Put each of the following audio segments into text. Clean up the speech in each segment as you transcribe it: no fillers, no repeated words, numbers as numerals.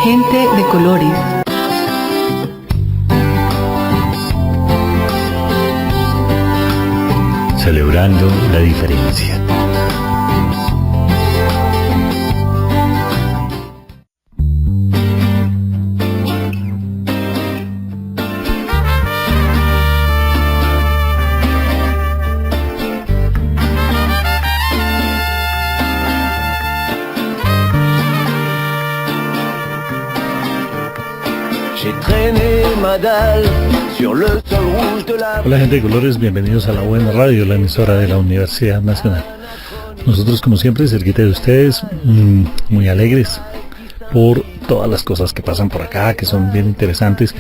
Gente de colores. Celebrando la diferencia. Hola gente de colores, bienvenidos a La Buena Radio, la emisora de la Universidad Nacional. Nosotros como siempre cerquita de ustedes, muy alegres por todas las cosas que pasan por acá, que son bien interesantes,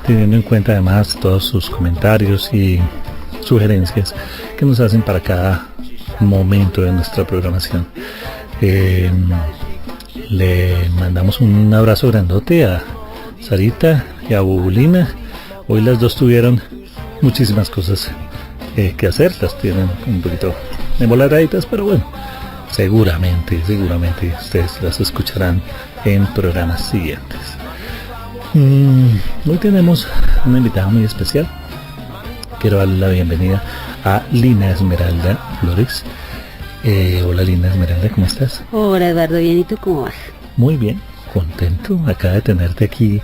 teniendo en cuenta además todos sus comentarios y sugerencias que nos hacen para cada momento de nuestra programación. Le mandamos un abrazo grandote a Sarita y a Bubulina. Hoy las dos tuvieron muchísimas cosas que hacer, las tienen un poquito emboladitas, pero bueno, seguramente ustedes las escucharán en programas siguientes. Hoy tenemos una invitada muy especial. Quiero darle la bienvenida a Lina Esmeralda Flores. Hola Lina Esmeralda, ¿cómo estás? Hola Eduardo, bien, ¿y tú cómo vas? Muy bien, contento acá de tenerte aquí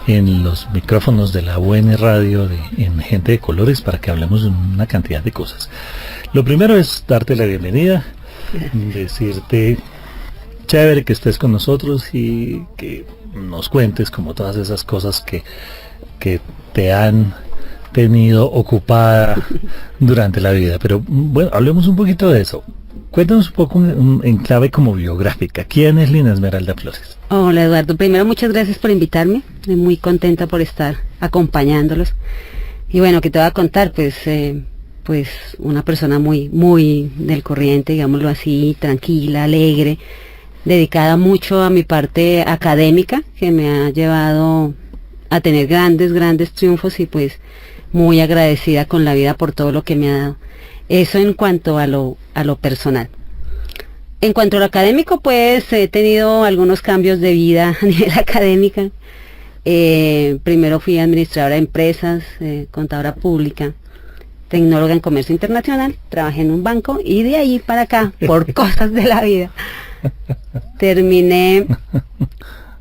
en los micrófonos de La Buena Radio en Gente de Colores para que hablemos de una cantidad de cosas. Lo primero es darte la bienvenida, decirte chévere que estés con nosotros y que nos cuentes como todas esas cosas que te han tenido ocupada durante la vida. Pero bueno, hablemos un poquito de eso. Cuéntanos un poco en clave como biográfica. ¿Quién es Lina Esmeralda Flores? Hola Eduardo, primero muchas gracias por invitarme, estoy muy contenta por estar acompañándolos. Y bueno, ¿qué te voy a contar? Pues una persona muy del corriente, digámoslo así, tranquila, alegre, dedicada mucho a mi parte académica, que me ha llevado a tener grandes triunfos y pues muy agradecida con la vida por todo lo que me ha dado. Eso en cuanto a lo personal. En cuanto a lo académico, pues he tenido algunos cambios de vida a nivel académica. Primero fui administradora de empresas, contadora pública, tecnóloga en comercio internacional, trabajé en un banco y de ahí para acá, por cosas de la vida, terminé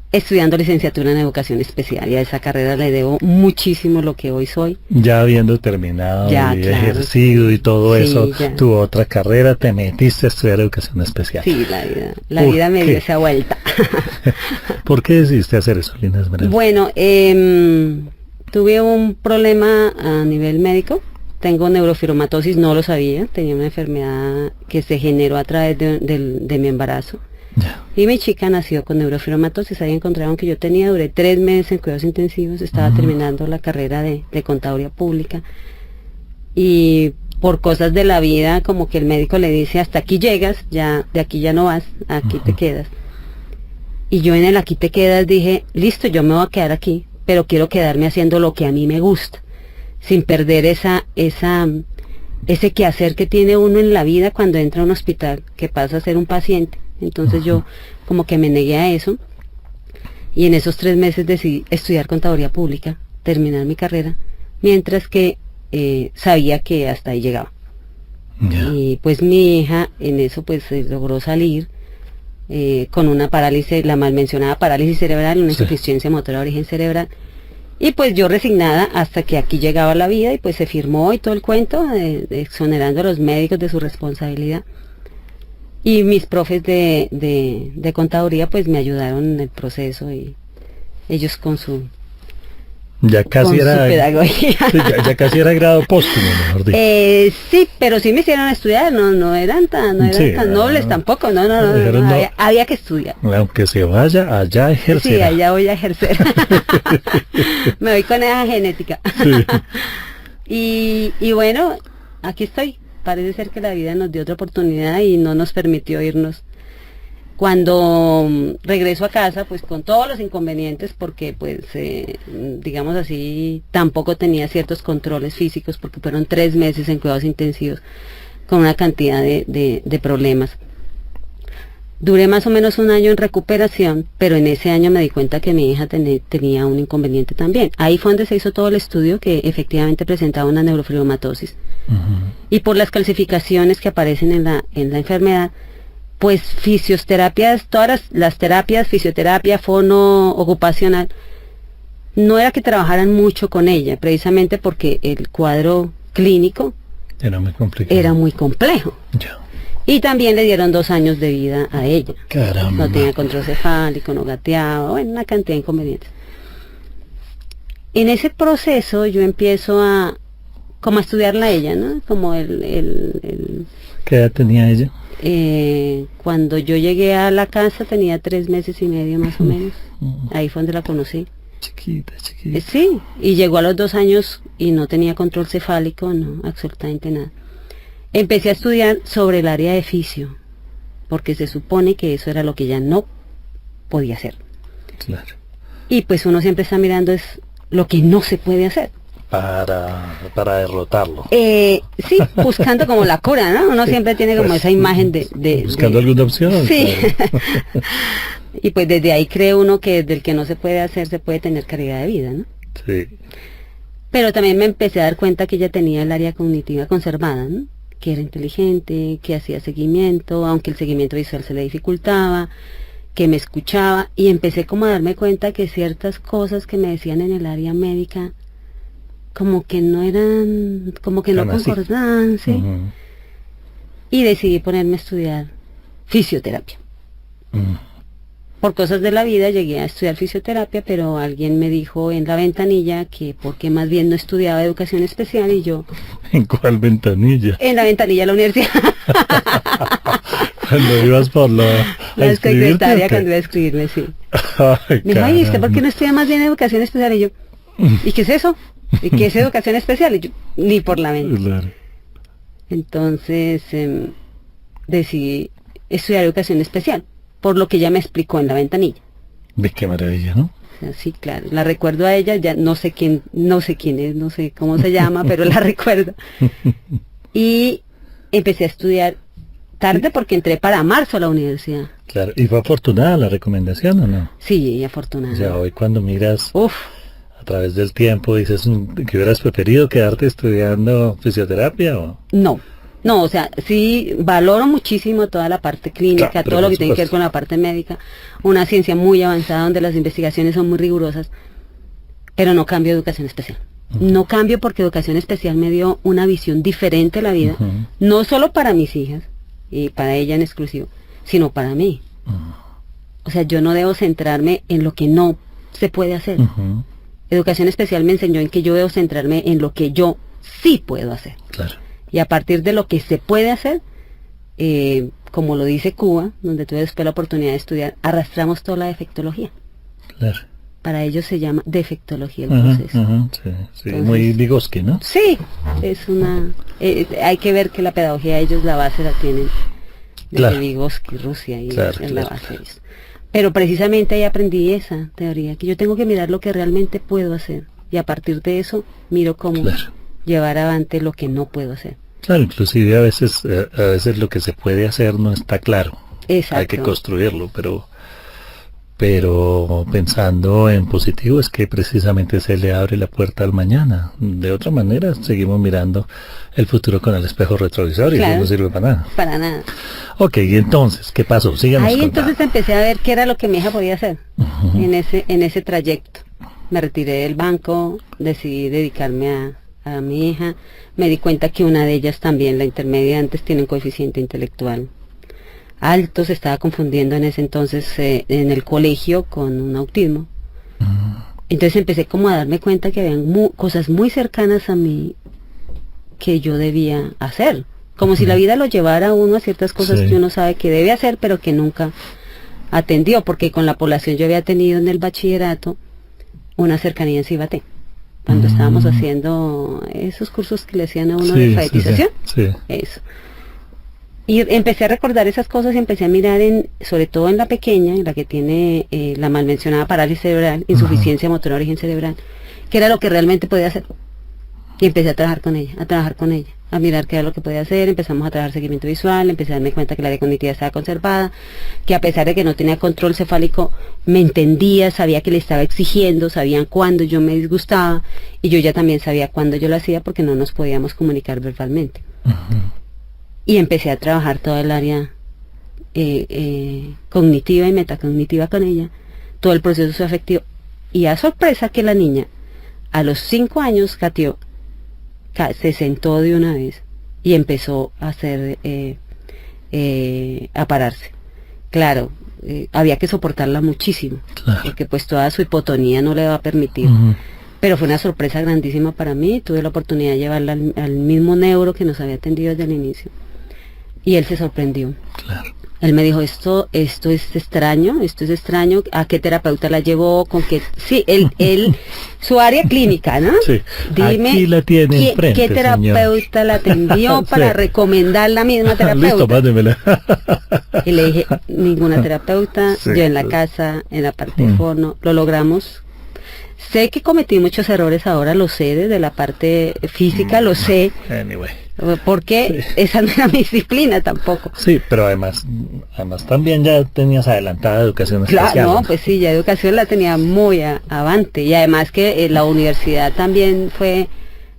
estudiando licenciatura en educación especial y a esa carrera le debo muchísimo lo que hoy soy. Ya habiendo terminado ya, y claro, ejercido y todo sí, eso, ya. Tu otra carrera, te metiste a estudiar educación especial. Sí, la vida me dio esa vuelta. ¿Por qué decidiste hacer eso, Lina Esmeralda? Bueno, tuve un problema a nivel médico. Tengo neurofibromatosis, no lo sabía, tenía una enfermedad que se generó a través de mi embarazo. Ya. Y mi chica nació con neurofibromatosis, ahí encontraron que yo tenía, duré 3 meses en cuidados intensivos, estaba terminando la carrera de contaduría pública. Y por cosas de la vida, como que el médico le dice, hasta aquí llegas, ya de aquí ya no vas, aquí te quedas. Y yo en el aquí te quedas dije, listo, yo me voy a quedar aquí, pero quiero quedarme haciendo lo que a mí me gusta, sin perder ese quehacer que tiene uno en la vida cuando entra a un hospital, que pasa a ser un paciente. Entonces yo como que me negué a eso y en esos 3 meses decidí estudiar contaduría pública, terminar mi carrera, mientras que sabía que hasta ahí llegaba. Ya. Y pues mi hija en eso pues logró salir con una parálisis, la mal mencionada parálisis cerebral, una insuficiencia motora de origen cerebral. Y pues yo resignada hasta que aquí llegaba la vida y pues se firmó y todo el cuento exonerando a los médicos de su responsabilidad. Y mis profes de contaduría pues me ayudaron en el proceso y ellos con su pedagogía. Ya casi era grado póstumo, mejor dicho. Sí, pero sí me hicieron estudiar, no eran tan nobles tampoco, no, había que estudiar. Aunque se vaya, allá ejercer. Sí, allá voy a ejercer. Me voy con esa genética. Sí. Y bueno, aquí estoy. Parece ser que la vida nos dio otra oportunidad y no nos permitió irnos. Cuando regreso a casa, pues con todos los inconvenientes, porque pues, digamos así, tampoco tenía ciertos controles físicos, porque fueron 3 meses en cuidados intensivos, con una cantidad de problemas. Duré más o menos un año en recuperación, pero en ese año me di cuenta que mi hija tenía un inconveniente también. Ahí fue donde se hizo todo el estudio, que efectivamente presentaba una neurofibromatosis. Y por las calcificaciones que aparecen en la enfermedad, pues fisioterapias, todas las terapias, fisioterapia, fono, ocupacional, no era que trabajaran mucho con ella, precisamente porque el cuadro clínico era muy complicado. Era muy complejo. Ya. Y también le dieron 2 años de vida a ella. Caramba. No tenía control cefálico, no gateaba, bueno, una cantidad de inconvenientes. En ese proceso yo empiezo como a estudiarla a ella, ¿no? Como ¿Qué edad tenía ella? Cuando yo llegué a la casa tenía 3 meses y medio más o menos. Ahí fue donde la conocí. Chiquita. Sí, y llegó a los 2 años y no tenía control cefálico, no, absolutamente nada. Empecé a estudiar sobre el área de fisio, porque se supone que eso era lo que ella no podía hacer. Claro. Y pues uno siempre está mirando es lo que no se puede hacer. Para derrotarlo. Sí, buscando como la cura, ¿no? Uno siempre tiene como esa imagen buscando alguna opción. Sí. Claro. Y pues desde ahí cree uno que del que no se puede hacer se puede tener calidad de vida, ¿no? Sí. Pero también me empecé a dar cuenta que ella tenía el área cognitiva conservada, ¿no? Que era inteligente, que hacía seguimiento, aunque el seguimiento visual se le dificultaba, que me escuchaba, y empecé como a darme cuenta que ciertas cosas que me decían en el área médica como que no eran, como que no concordaban, ¿sí? Y decidí ponerme a estudiar fisioterapia. Por cosas de la vida llegué a estudiar fisioterapia, pero alguien me dijo en la ventanilla que por qué más bien no estudiaba educación especial, y yo... ¿En cuál ventanilla? En la ventanilla de la universidad. Cuando ibas por la secretaria cuando iba a escribirme, sí. Ay, me dijo, ay, es que ¿por qué no estudia más bien educación especial? Y yo, ¿y qué es eso? ¿Y qué es educación especial? Y yo, ni por la mente. Claro. Entonces decidí estudiar educación especial, por lo que ella me explicó en la ventanilla. ¿Ves qué maravilla, no? O sea, sí, claro, la recuerdo a ella, ya no sé quién es, no sé cómo se llama, pero la recuerdo. Y empecé a estudiar tarde porque entré para marzo a la universidad. Claro, ¿y fue afortunada la recomendación o no? Sí, afortunada. O sea, hoy cuando miras Uf, a través del tiempo, dices que hubieras preferido quedarte estudiando fisioterapia o... No, o sea, sí valoro muchísimo toda la parte clínica, Claro, todo lo por que tiene que ver supuesto. con la parte médica, una ciencia muy avanzada donde las investigaciones son muy rigurosas, pero no cambio educación especial. No cambio porque educación especial me dio una visión diferente de la vida, no solo para mis hijas y para ella en exclusivo, sino para mí. O sea, yo no debo centrarme en lo que no se puede hacer. Educación especial me enseñó en que yo debo centrarme en lo que yo sí puedo hacer. Claro. Y a partir de lo que se puede hacer, como lo dice Cuba, donde tuve después la oportunidad de estudiar, arrastramos toda la defectología. Claro. Para ellos se llama defectología el proceso. Sí, Entonces, muy Vygotsky, ¿no? Sí, es una... hay que ver que la pedagogía ellos la base la tienen desde Claro. Vygotsky, Rusia, y Claro, es la claro, base de ellos. Pero precisamente ahí aprendí esa teoría, que yo tengo que mirar lo que realmente puedo hacer, y a partir de eso miro cómo llevar adelante lo que no puedo hacer. Claro, inclusive a veces lo que se puede hacer no está claro. Exacto. Hay que construirlo, pero pensando en positivo es que precisamente se le abre la puerta al mañana. De otra manera seguimos mirando el futuro con el espejo retrovisor y Claro. eso no sirve para nada. Para nada. Ok, y entonces, ¿qué pasó? Síganos Ahí contando. entonces empecé a ver qué era lo que mi hija podía hacer en ese trayecto. Me retiré del banco, decidí dedicarme a mi hija. Me di cuenta que una de ellas también, la intermedia antes, tiene un coeficiente intelectual alto, se estaba confundiendo en ese entonces en el colegio con un autismo. Entonces empecé como a darme cuenta que habían cosas muy cercanas a mí que yo debía hacer. Como si la vida lo llevara a uno a ciertas cosas que uno sabe que debe hacer, pero que nunca atendió, porque con la población yo había tenido en el bachillerato una cercanía en Cibaté, cuando estábamos haciendo esos cursos que le hacían a uno de alfabetización. Sí. Eso. Y empecé a recordar esas cosas y empecé a mirar sobre todo en la pequeña, en la que tiene la mal mencionada parálisis cerebral, insuficiencia motora de origen cerebral, que era lo que realmente podía hacer. Y empecé a trabajar con ella, a mirar qué era lo que podía hacer. Empezamos a trabajar seguimiento visual, empecé a darme cuenta que la área cognitiva estaba conservada, que a pesar de que no tenía control cefálico, me entendía, sabía que le estaba exigiendo, sabían cuándo yo me disgustaba, y yo ya también sabía cuándo yo lo hacía porque no nos podíamos comunicar verbalmente. Y empecé a trabajar toda el área cognitiva y metacognitiva con ella, todo el proceso afectivo, y a sorpresa que la niña, a los 5 años, Catio, se sentó de una vez y empezó a hacer, a pararse. Claro, había que soportarla muchísimo, claro, porque pues toda su hipotonía no le va a permitir. Pero fue una sorpresa grandísima para mí. Tuve la oportunidad de llevarla al mismo neuro que nos había atendido desde el inicio. Y él se sorprendió. Claro. Él me dijo, esto es extraño, ¿a qué terapeuta la llevó? ¿Con qué? Sí, él su área clínica, ¿no? Sí. Dime, aquí la tiene enfrente, ¿qué terapeuta señor? La atendió para recomendar la misma terapeuta? Listo, mándemela. Y le dije, ninguna terapeuta, sí, yo en la casa, en la parte de fono, lo logramos. Sé que cometí muchos errores ahora, lo sé, desde la parte física, lo sé. Anyway. Porque sí, esa no era mi disciplina tampoco. Sí, pero además también ya tenías adelantada educación especial. Claro, no, pues sí, ya educación la tenía muy avante. Y además que la universidad también fue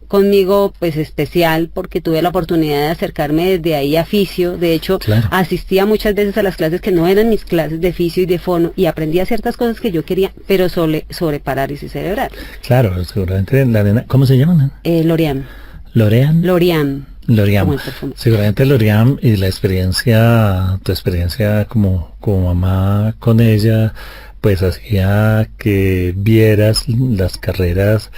conmigo pues especial, porque tuve la oportunidad de acercarme desde ahí a fisio. De hecho, claro, asistía muchas veces a las clases que no eran mis clases de fisio y de fono, y aprendía ciertas cosas que yo quería, pero sobre parálisis cerebral. Claro, seguramente la nena, ¿cómo se llama? L'Oream. L'Oream. Seguramente L'Oream, y la experiencia, tu experiencia como mamá con ella, pues hacía que vieras las carreras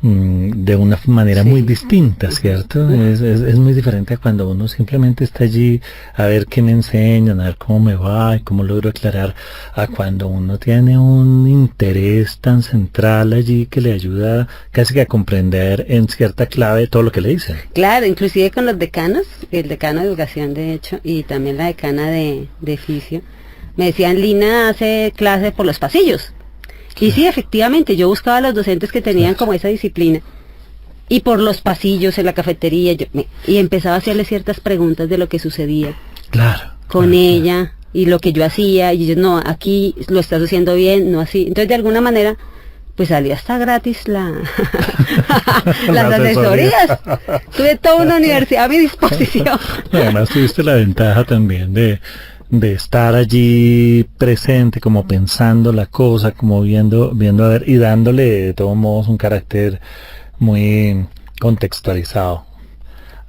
de una manera muy distinta, ¿cierto? Es muy diferente a cuando uno simplemente está allí a ver qué me enseñan, a ver cómo me va y cómo logro aclarar, a cuando uno tiene un interés tan central allí que le ayuda casi que a comprender en cierta clave todo lo que le dicen. Claro, inclusive con los decanos, el decano de educación de hecho, y también la decana de fisio, me decían, Lina hace clases por los pasillos. Y sí, efectivamente, yo buscaba a los docentes que tenían como esa disciplina, y por los pasillos, en la cafetería, y empezaba a hacerle ciertas preguntas de lo que sucedía con ella, y lo que yo hacía, y yo, no, aquí lo estás haciendo bien, no así. Entonces, de alguna manera, pues salía hasta gratis las asesorías. Tuve toda una universidad a mi disposición. Además, tuviste la ventaja también de estar allí presente, como pensando la cosa, como viendo a ver, y dándole de todos modos un carácter muy contextualizado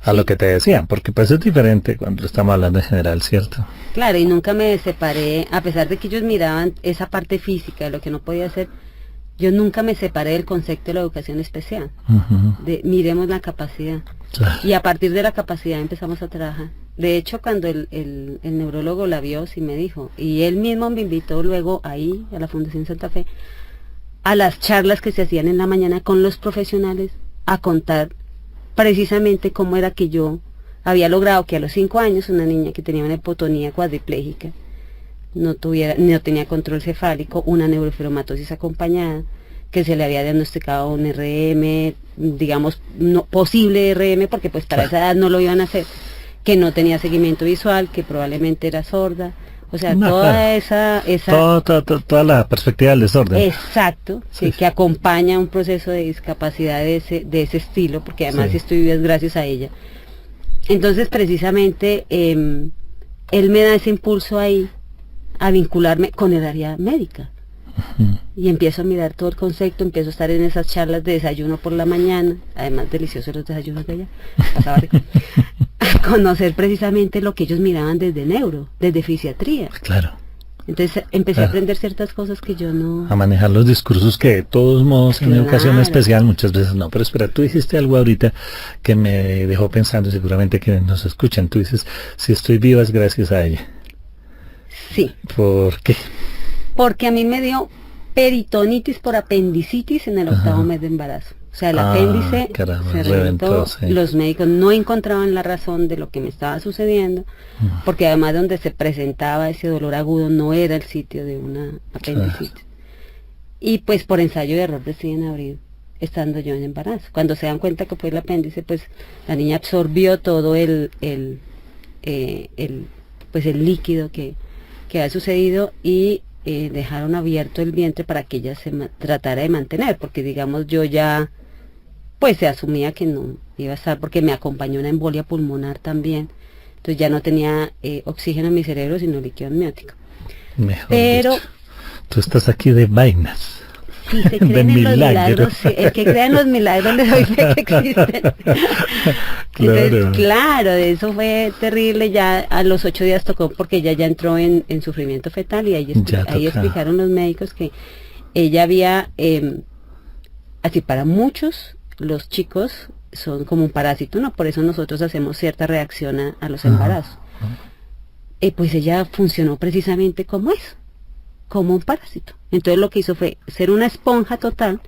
a lo que te decían, porque pues es diferente cuando estamos hablando en general, ¿cierto? Claro, y nunca me separé, a pesar de que ellos miraban esa parte física de lo que no podía hacer, yo nunca me separé del concepto de la educación especial, de miremos la capacidad. Claro. Y a partir de la capacidad empezamos a trabajar. De hecho, cuando el neurólogo la vio, sí me dijo, y él mismo me invitó luego ahí, a la Fundación Santa Fe, a las charlas que se hacían en la mañana con los profesionales, a contar precisamente cómo era que yo había logrado que a los 5 años una niña que tenía una hipotonía cuadriplégica, no tenía control cefálico, una neurofibromatosis acompañada, que se le había diagnosticado un RM, digamos, no, posible RM, porque pues para esa edad no lo iban a hacer, que no tenía seguimiento visual, que probablemente era sorda, o sea, toda la perspectiva del desorden. Exacto, sí, que acompaña un proceso de discapacidad de ese estilo, porque además estoy viva gracias a ella. Entonces, precisamente, él me da ese impulso ahí, a vincularme con el área médica. Y empiezo a mirar todo el concepto, empiezo a estar en esas charlas de desayuno por la mañana, además deliciosos los desayunos de allá, pasaba rico, a conocer precisamente lo que ellos miraban desde neuro, desde fisiatría. Claro. Entonces empecé a aprender ciertas cosas que yo no... A manejar los discursos que de todos modos en educación especial muchas veces no. Pero espera, tú dijiste algo ahorita que me dejó pensando, seguramente que nos escuchan. Tú dices, si estoy viva es gracias a ella. Sí. ¿Por qué? Porque a mí me dio peritonitis por apendicitis en el 8º mes de embarazo. O sea, el apéndice se reventó, los médicos no encontraban la razón de lo que me estaba sucediendo, porque además donde se presentaba ese dolor agudo no era el sitio de una apendicitis. Y pues por ensayo de error deciden abrir estando yo en embarazo. Cuando se dan cuenta que fue el apéndice, pues la niña absorbió todo pues el líquido que ha sucedido y dejaron abierto el vientre para que ella se tratara de mantener, porque digamos yo ya pues se asumía que no iba a estar, porque me acompañó una embolia pulmonar también, entonces ya no tenía oxígeno en mi cerebro sino líquido amniótico. Mejor Pero dicho, tú estás aquí de vainas. Si se creen en los milagros, sí, el que crea en los milagros le doy fe que existen. Entonces, claro, eso fue terrible. Ya a los 8 días tocó, porque ella ya entró en sufrimiento fetal, y ahí explicaron los médicos que ella había, así para muchos, los chicos son como un parásito, ¿no? Por eso nosotros hacemos cierta reacción a los embarazos. Pues ella funcionó precisamente como eso, como un parásito. Entonces lo que hizo fue ser una esponja total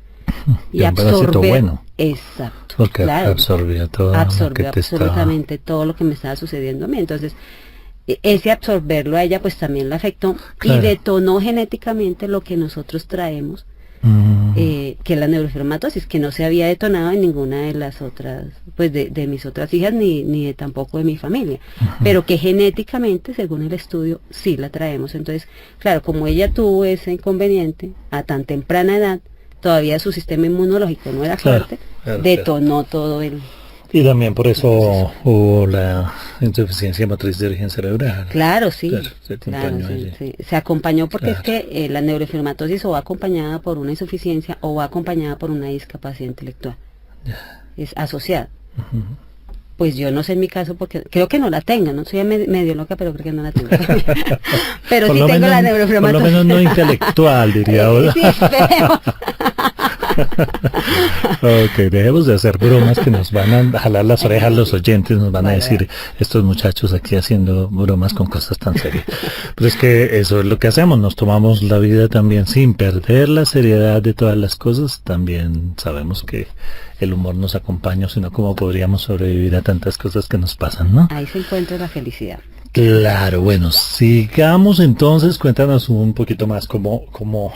y absorber. Bueno. Exacto. Porque claro, absorbió absolutamente todo lo que me estaba sucediendo a mí. Entonces, ese absorberlo a ella pues también la afectó, claro, y detonó genéticamente lo que nosotros traemos, que es la neurofibromatosis, que no se había detonado en ninguna de las otras, pues de mis otras hijas, ni tampoco de mi familia, pero que genéticamente, según el estudio, sí la traemos. Entonces, claro, como ella tuvo ese inconveniente a tan temprana edad, todavía su sistema inmunológico no era fuerte, detonó todo el... Y también por eso hubo la insuficiencia motriz de origen cerebral. Claro, sí. Claro, sí. Se acompañó porque es que la neurofibromatosis o va acompañada por una insuficiencia o va acompañada por una discapacidad intelectual. Es asociada. Pues yo no sé en mi caso, porque creo que no la tengo, no soy medio loca, pero creo que no la tengo. Pero sí tengo la neurofibromatosis. Por lo menos no intelectual, diría Oda. Sí, esperemos. Ok, dejemos de hacer bromas que nos van a jalar las orejas los oyentes, nos van a decir, estos muchachos aquí haciendo bromas con cosas tan serias. Pero es que eso es lo que hacemos, nos tomamos la vida también sin perder la seriedad de todas las cosas. También sabemos que el humor nos acompaña, sino cómo podríamos sobrevivir a tantas cosas que nos pasan, ¿no? Ahí se encuentra la felicidad. Claro, bueno, sigamos entonces, cuéntanos un poquito más cómo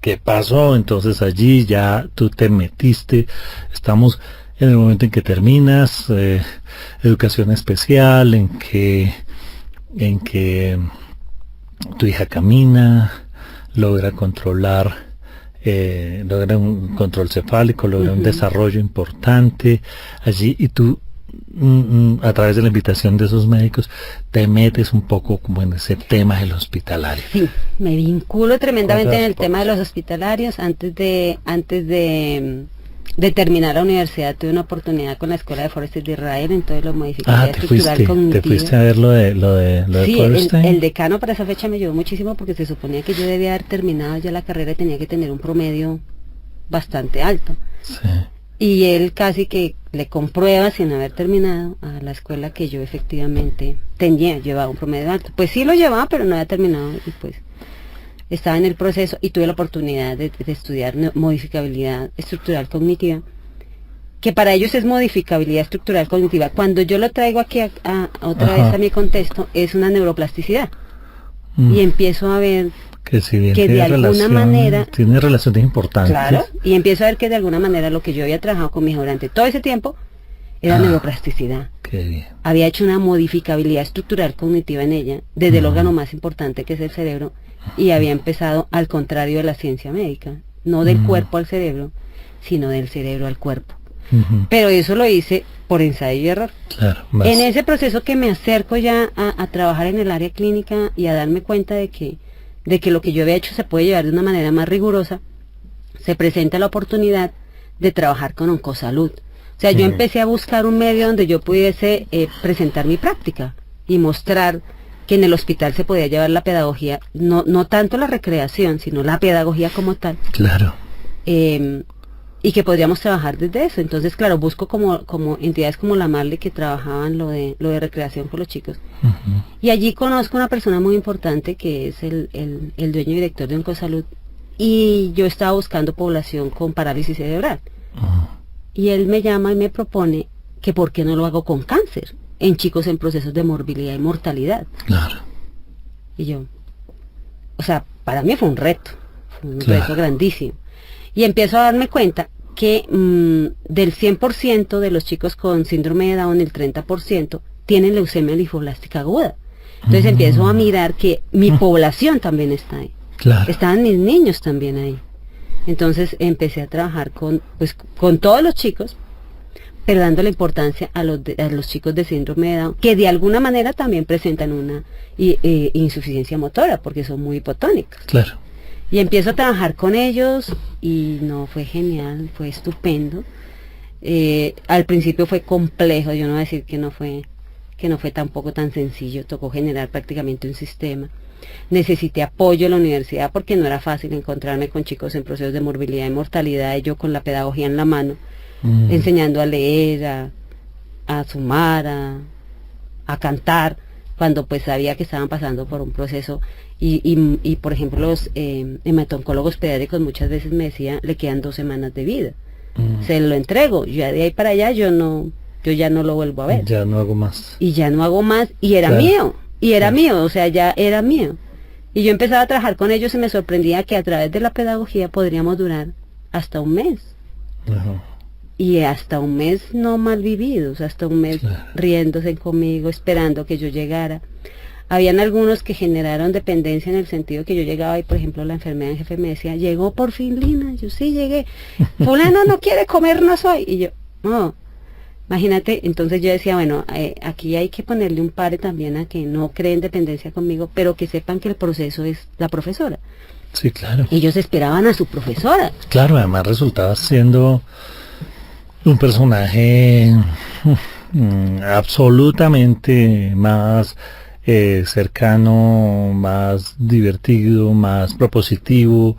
¿qué pasó? Entonces allí ya tú te metiste, estamos en el momento en que terminas educación especial, en que tu hija camina, logra controlar, logra un control cefálico, logra un desarrollo importante allí, y tú a través de la invitación de esos médicos te metes un poco como en ese tema del hospitalario. Sí, me vinculo tremendamente en el tema de los hospitalarios. Antes de terminar la universidad tuve una oportunidad con la Escuela de Forester de Israel, entonces lo modificaría estructural cognitiva. ¿Te fuiste a ver lo de sí, Forester? El decano para esa fecha me ayudó muchísimo, porque se suponía que yo debía haber terminado ya la carrera y tenía que tener un promedio bastante alto. Sí. Y él casi que le comprueba, sin haber terminado, a la escuela que yo efectivamente llevaba un promedio alto. Pues sí lo llevaba, pero no había terminado, y pues estaba en el proceso, y tuve la oportunidad de estudiar modificabilidad estructural cognitiva, que para ellos es modificabilidad estructural cognitiva. Cuando yo lo traigo aquí otra vez a mi contexto, es una neuroplasticidad. Y empiezo a ver que si bien que de alguna manera tiene relaciones importantes. Claro, y empiezo a ver que de alguna manera lo que yo había trabajado con mi hija durante todo ese tiempo era neuroplasticidad. Qué bien. Había hecho una modificabilidad estructural cognitiva en ella, desde el órgano más importante, que es el cerebro, y había empezado al contrario de la ciencia médica, no del cuerpo al cerebro, sino del cerebro al cuerpo. Pero eso lo hice por ensayo y error. Claro, en ese proceso que me acerco ya a trabajar en el área clínica y a darme cuenta de que lo que yo había hecho se puede llevar de una manera más rigurosa, se presenta la oportunidad de trabajar con Oncosalud. O sea, yo empecé a buscar un medio donde yo pudiese presentar mi práctica y mostrar que en el hospital se podía llevar la pedagogía, no tanto la recreación, sino la pedagogía como tal. Claro. Y que podríamos trabajar desde eso. Entonces, claro, busco como entidades como la Marley, que trabajaban lo de recreación con los chicos. Y allí conozco una persona muy importante, que es el dueño y director de Oncosalud, y yo estaba buscando población con parálisis cerebral. Y él me llama y me propone que por qué no lo hago con cáncer, en chicos en procesos de morbilidad y mortalidad. Claro. Y yo, o sea, para mí fue un reto grandísimo. Y empiezo a darme cuenta que del 100% de los chicos con síndrome de Down, el 30% tienen leucemia linfoblástica aguda. Entonces empiezo a mirar que mi población también está ahí. Claro. Estaban mis niños también ahí. Entonces empecé a trabajar con todos los chicos, pero dándole importancia a los chicos de síndrome de Down, que de alguna manera también presentan una insuficiencia motora, porque son muy hipotónicos. Claro. Y empiezo a trabajar con ellos, y no, fue genial, fue estupendo. Al principio fue complejo, yo no voy a decir que no fue tampoco tan sencillo, tocó generar prácticamente un sistema. Necesité apoyo en la universidad porque no era fácil encontrarme con chicos en procesos de morbilidad y mortalidad, y yo con la pedagogía en la mano, enseñando a leer, a sumar, a cantar, cuando pues sabía que estaban pasando por un proceso, y por ejemplo los hematoncólogos pediátricos muchas veces me decían, le quedan 2 semanas de vida, se lo entrego, ya de ahí para allá yo ya no lo vuelvo a ver. Ya no hago más. Y ya no hago más, y era mío, o sea, ya era mío. Y yo empezaba a trabajar con ellos y me sorprendía que a través de la pedagogía podríamos durar hasta un mes. Ajá. Y hasta un mes no mal vividos, hasta un mes riéndose conmigo, esperando que yo llegara. Habían algunos que generaron dependencia en el sentido que yo llegaba y, por ejemplo, la enfermera en jefe me decía, ¿llegó por fin Lina? Yo, sí, llegué. Fulana no quiere comernos hoy. Y yo, no. Imagínate, entonces yo decía, bueno, aquí hay que ponerle un pare también a que no creen dependencia conmigo, pero que sepan que el proceso es la profesora. Sí, claro. Ellos esperaban a su profesora. Claro, además resultaba siendo un personaje absolutamente más cercano, más divertido, más propositivo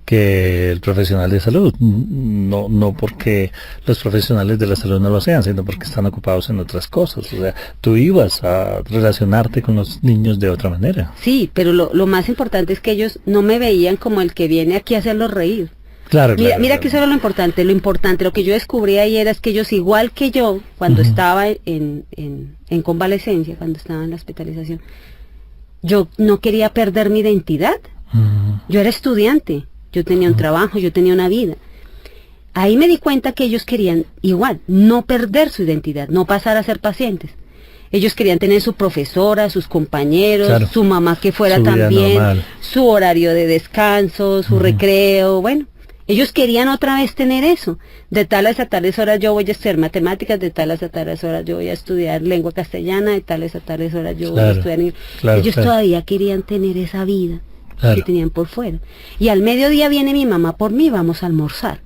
que el profesional de salud. No porque los profesionales de la salud no lo sean, sino porque están ocupados en otras cosas. O sea, tú ibas a relacionarte con los niños de otra manera. Sí, pero lo más importante es que ellos no me veían como el que viene aquí a hacerlos reír. Claro, mira que eso era lo importante, lo que yo descubrí ahí era que ellos, igual que yo, cuando estaba en convalecencia, cuando estaba en la hospitalización, yo no quería perder mi identidad. Yo era estudiante, yo tenía un trabajo, yo tenía una vida. Ahí me di cuenta que ellos querían igual, no perder su identidad, no pasar a ser pacientes. Ellos querían tener su profesora, sus compañeros, su mamá que fuera también, su horario de descanso, su recreo, bueno. Ellos querían otra vez tener eso. De tales a tales horas yo voy a estudiar matemáticas, de tales a tales horas yo voy a estudiar lengua castellana, de tales a tales horas yo voy a estudiar... Ellos todavía querían tener esa vida que tenían por fuera. Y al mediodía viene mi mamá por mí, vamos a almorzar.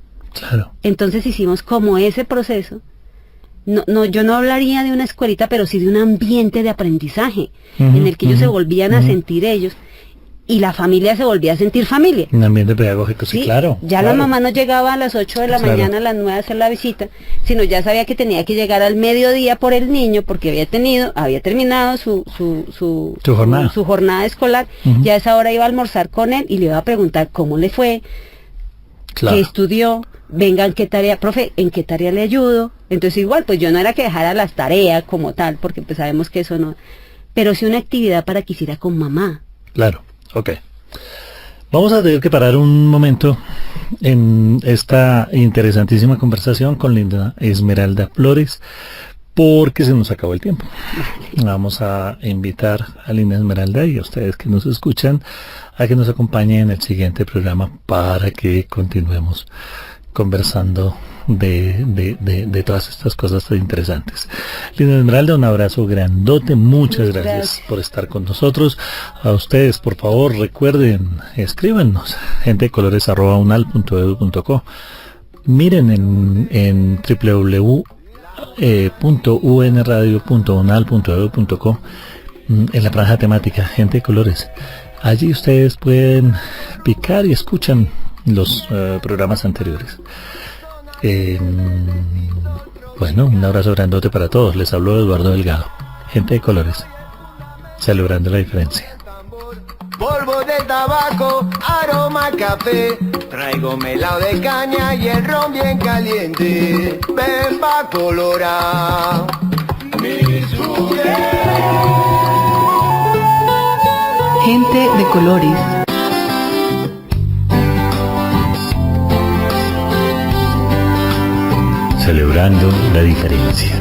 Entonces hicimos como ese proceso. Yo no hablaría de una escuelita, pero sí de un ambiente de aprendizaje, en el que ellos se volvían a sentir ellos. Y la familia se volvía a sentir familia. Un ambiente pedagógico, sí, claro. Ya la mamá no llegaba a las 8 de la mañana, a las 9 a hacer la visita, sino ya sabía que tenía que llegar al mediodía por el niño, porque había terminado su jornada escolar. Ya a esa hora iba a almorzar con él y le iba a preguntar cómo le fue, qué estudió, vengan, qué tarea, profe, en qué tarea le ayudo. Entonces igual, pues yo no era que dejara las tareas como tal, porque pues sabemos que eso no, pero sí una actividad para que hiciera con mamá. Claro. Ok. Vamos a tener que parar un momento en esta interesantísima conversación con Linda Esmeralda Flores, porque se nos acabó el tiempo. Vamos a invitar a Linda Esmeralda y a ustedes que nos escuchan a que nos acompañen en el siguiente programa para que continuemos conversando de todas estas cosas tan interesantes. Linda Esmeralda, un abrazo grandote, muchas gracias por estar con nosotros. A ustedes, por favor, recuerden, escríbanos, gentedecolores@unal.edu.co. Miren en www.unradio.unal.edu.co, en la franja temática Gente de Colores. Allí ustedes pueden picar y escuchan los programas anteriores. Bueno, un abrazo grandote para todos. Les habló Eduardo Delgado, Gente de Colores, celebrando la diferencia. Polvo de tabaco, aroma café, traigo melao de caña y el ron bien caliente. Ven pa' colorar mi ciudad. Gente de Colores. Celebrando la diferencia.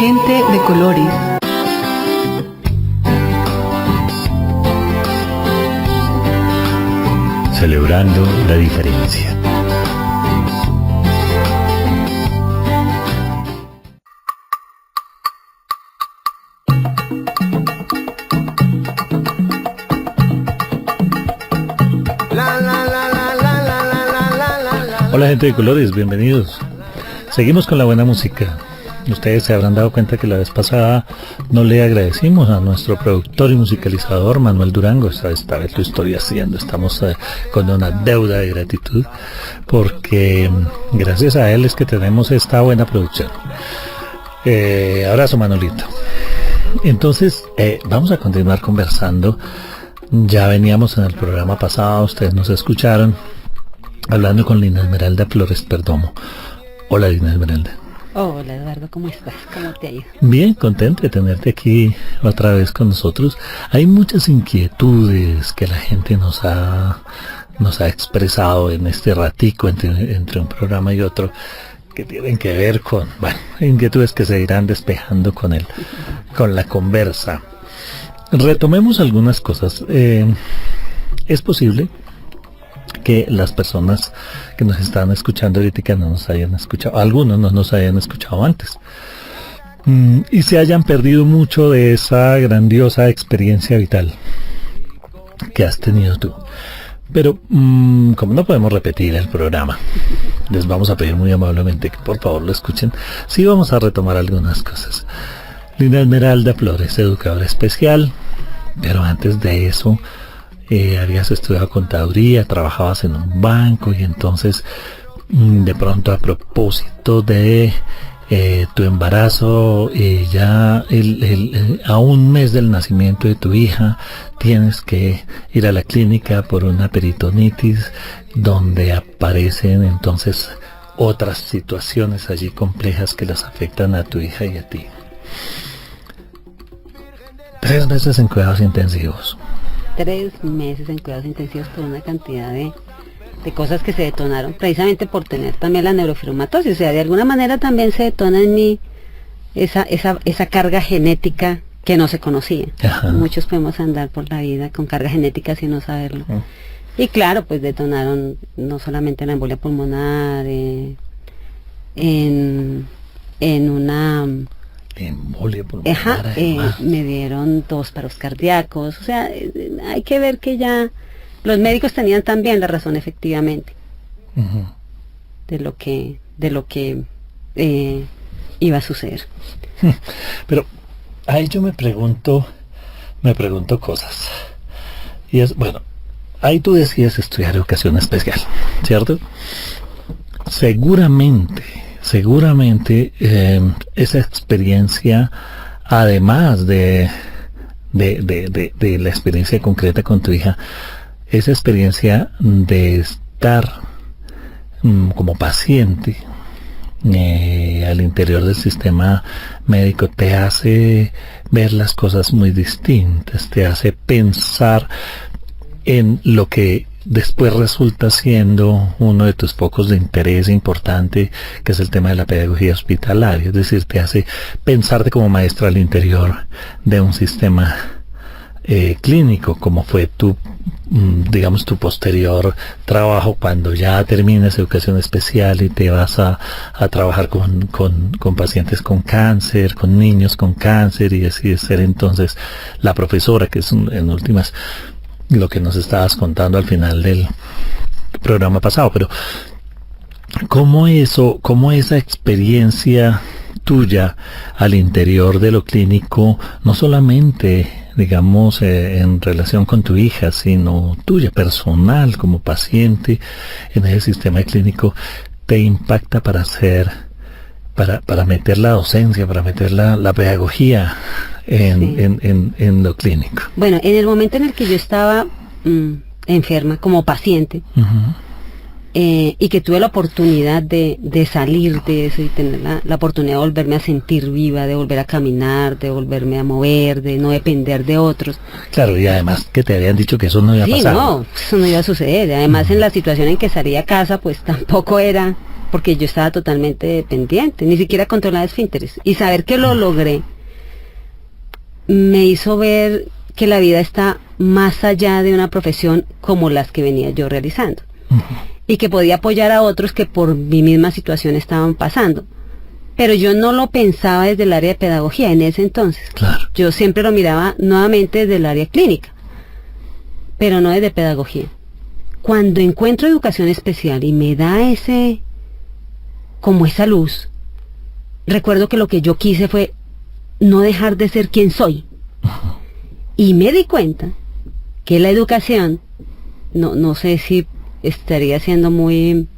Gente de colores. Celebrando la diferencia. Hola gente de colores, bienvenidos. Seguimos con la buena música. Ustedes se habrán dado cuenta que la vez pasada no le agradecimos a nuestro productor y musicalizador Manuel Durango. Esta vez lo estoy haciendo. Estamos con una deuda de gratitud porque gracias a él es que tenemos esta buena producción. Abrazo, Manolito. Entonces vamos a continuar conversando. Ya veníamos en el programa pasado, ustedes nos escucharon hablando con Lina Esmeralda Flores Perdomo. Hola, Lina Esmeralda. Hola, Eduardo, ¿cómo estás? ¿Cómo te ha ido? Bien, contento de tenerte aquí otra vez con nosotros. Hay muchas inquietudes que la gente nos ha expresado en este ratico entre un programa y otro, que tienen que ver con, bueno, inquietudes que se irán despejando con la conversa. Retomemos algunas cosas. Es posible que las personas que nos están escuchando ahorita no nos hayan escuchado, algunos no nos hayan escuchado antes, y se hayan perdido mucho de esa grandiosa experiencia vital que has tenido tú. Pero como no podemos repetir el programa, les vamos a pedir muy amablemente que por favor lo escuchen. Sí, vamos a retomar algunas cosas. Lina Esmeralda Flores, educadora especial, pero antes de eso habías estudiado contaduría, trabajabas en un banco y entonces de pronto a propósito de tu embarazo, ya a un mes del nacimiento de tu hija tienes que ir a la clínica por una peritonitis donde aparecen entonces otras situaciones allí complejas que las afectan a tu hija y a ti. 3 meses en cuidados intensivos. 3 meses en cuidados intensivos por una cantidad de cosas que se detonaron precisamente por tener también la neurofibromatosis. O sea, de alguna manera también se detona en mí esa carga genética que no se conocía. Ajá. Muchos podemos andar por la vida con carga genética sin no saberlo. Y claro, pues detonaron no solamente la embolia pulmonar, en una... embolia pulmonar. Me dieron 2 paros cardíacos. O sea, hay que ver que ya los médicos tenían también la razón efectivamente de lo que iba a suceder. Pero ahí yo me pregunto cosas. Y es, bueno, ahí tú decías estudiar educación especial, ¿cierto? Seguramente esa experiencia, además de la experiencia concreta con tu hija, esa experiencia de estar como paciente al interior del sistema médico te hace ver las cosas muy distintas, te hace pensar en lo que después resulta siendo uno de tus focos de interés importante, que es el tema de la pedagogía hospitalaria. Es decir, te hace pensarte como maestra al interior de un sistema clínico, como fue tu posterior trabajo cuando ya terminas educación especial y te vas a trabajar con pacientes con cáncer, con niños con cáncer, y decides ser entonces la profesora, que es en últimas lo que nos estabas contando al final del programa pasado. Pero cómo esa experiencia tuya al interior de lo clínico, no solamente digamos en relación con tu hija, sino tuya personal como paciente en ese sistema clínico, te impacta para meter la docencia, para meter la pedagogía en lo clínico. Bueno, en el momento en el que yo estaba enferma como paciente, y que tuve la oportunidad de salir de eso y tener la oportunidad de volverme a sentir viva, de volver a caminar, de volverme a mover, de no depender de otros. Claro, y además que te habían dicho que eso no iba a Sí, pasar. no, eso no iba a suceder. Además, en la situación en que salí a casa, pues tampoco era, porque yo estaba totalmente dependiente, ni siquiera controlaba esfínteres. Y saber que lo logré me hizo ver que la vida está más allá de una profesión como las que venía yo realizando. Y que podía apoyar a otros que por mi misma situación estaban pasando. Pero yo no lo pensaba desde el área de pedagogía en ese entonces. Claro. Yo siempre lo miraba nuevamente desde el área clínica, pero no desde pedagogía. Cuando encuentro educación especial y me da como esa luz, recuerdo que lo que yo quise fue no dejar de ser quien soy. Y me di cuenta que la educación, no sé si estaría siendo muy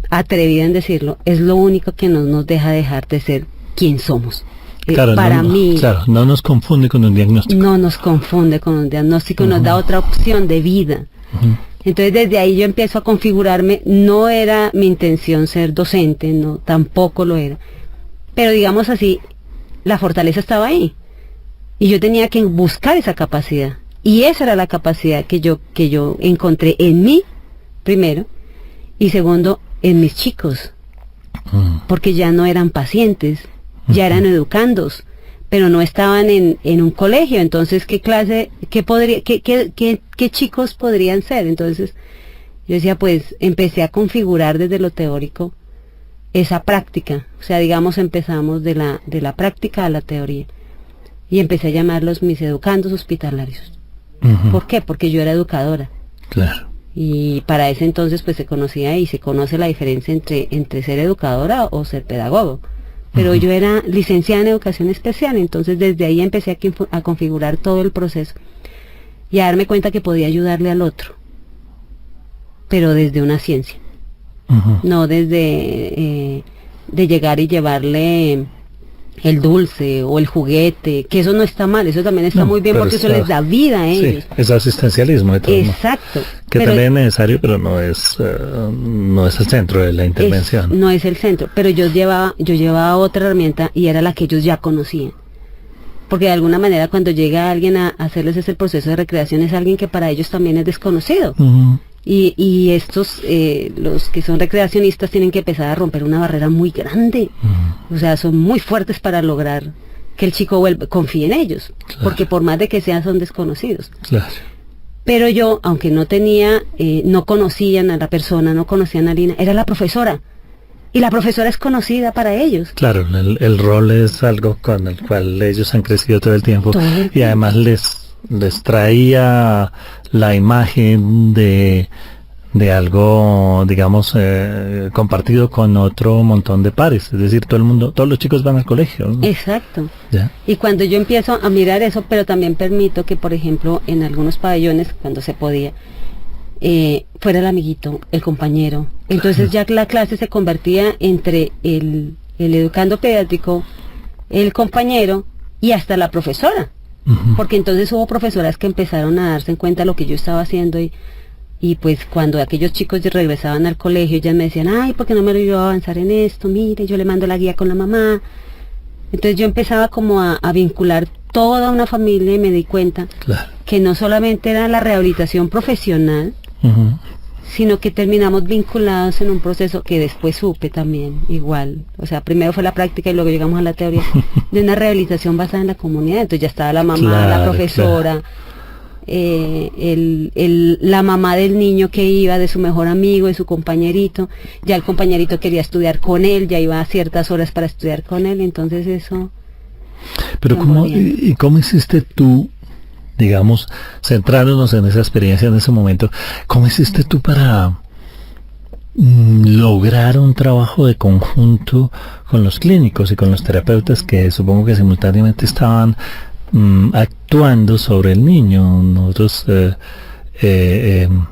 atrevida en decirlo, es lo único que no nos deja dejar de ser quien somos. Claro, Para mí, claro, no nos confunde con un diagnóstico. no nos confunde con un diagnóstico, nos da otra opción de vida. Entonces desde ahí yo empiezo a configurarme. No era mi intención ser docente, no, tampoco lo era, pero digamos así, la fortaleza estaba ahí y yo tenía que buscar esa capacidad. Y esa era la capacidad que yo encontré en mí, primero, y segundo, en mis chicos, porque ya no eran pacientes, ya eran educandos, pero no estaban en un colegio. Entonces, ¿qué chicos podrían ser? Entonces, yo decía, pues, empecé a configurar desde lo teórico esa práctica. O sea, digamos, empezamos de la práctica a la teoría. Y empecé a llamarlos mis educandos hospitalarios. ¿Por qué? Porque yo era educadora. Claro. Y para ese entonces pues se conocía y se conoce la diferencia entre ser educadora o ser pedagogo. Pero yo era licenciada en educación especial, entonces desde ahí empecé a configurar todo el proceso y a darme cuenta que podía ayudarle al otro, pero desde una ciencia, no desde de llegar y llevarle el dulce o el juguete, que eso no está mal, eso también está muy bien, porque eso les da vida a ellos. Sí, es asistencialismo de todo. Exacto. Que también es necesario, pero no es el centro de la intervención. No es el centro, pero yo llevaba otra herramienta y era la que ellos ya conocían. Porque de alguna manera cuando llega alguien a hacerles ese proceso de recreación es alguien que para ellos también es desconocido. Y estos, los que son recreacionistas, tienen que empezar a romper una barrera muy grande. O sea, son muy fuertes para lograr que el chico confíe en ellos. Claro. Porque por más de que sean, son desconocidos. Claro. Pero yo, aunque no conocían a la persona, no conocían a Lina, era la profesora. Y la profesora es conocida para ellos. Claro, el rol es algo con el cual ellos han crecido todo el tiempo. Y además les traía la imagen de algo, digamos, compartido con otro montón de pares, es decir, todos los chicos van al colegio, ¿no? Exacto. ¿Ya? Y cuando yo empiezo a mirar eso, pero también permito que, por ejemplo, en algunos pabellones, cuando se podía, fuera el amiguito, el compañero. Entonces ya la clase se convertía entre el educando pediátrico, el compañero y hasta la profesora. Porque entonces hubo profesoras que empezaron a darse en cuenta de lo que yo estaba haciendo y pues cuando aquellos chicos regresaban al colegio, ellas me decían, ay, ¿por qué no me lo ayudó a avanzar en esto? Mire, yo le mando la guía con la mamá. Entonces yo empezaba como a vincular toda una familia y me di cuenta que no solamente era la rehabilitación profesional, sino que terminamos vinculados en un proceso que después supe también, igual, o sea, primero fue la práctica y luego llegamos a la teoría, de una rehabilitación basada en la comunidad. Entonces ya estaba la mamá, la profesora, la mamá del niño que iba, de su mejor amigo, de su compañerito, ya el compañerito quería estudiar con él, ya iba a ciertas horas para estudiar con él, entonces eso... Pero ¿cómo hiciste tú, digamos, centrándonos en esa experiencia en ese momento, cómo hiciste tú para lograr un trabajo de conjunto con los clínicos y con los terapeutas que supongo que simultáneamente estaban actuando sobre el niño? Nosotros,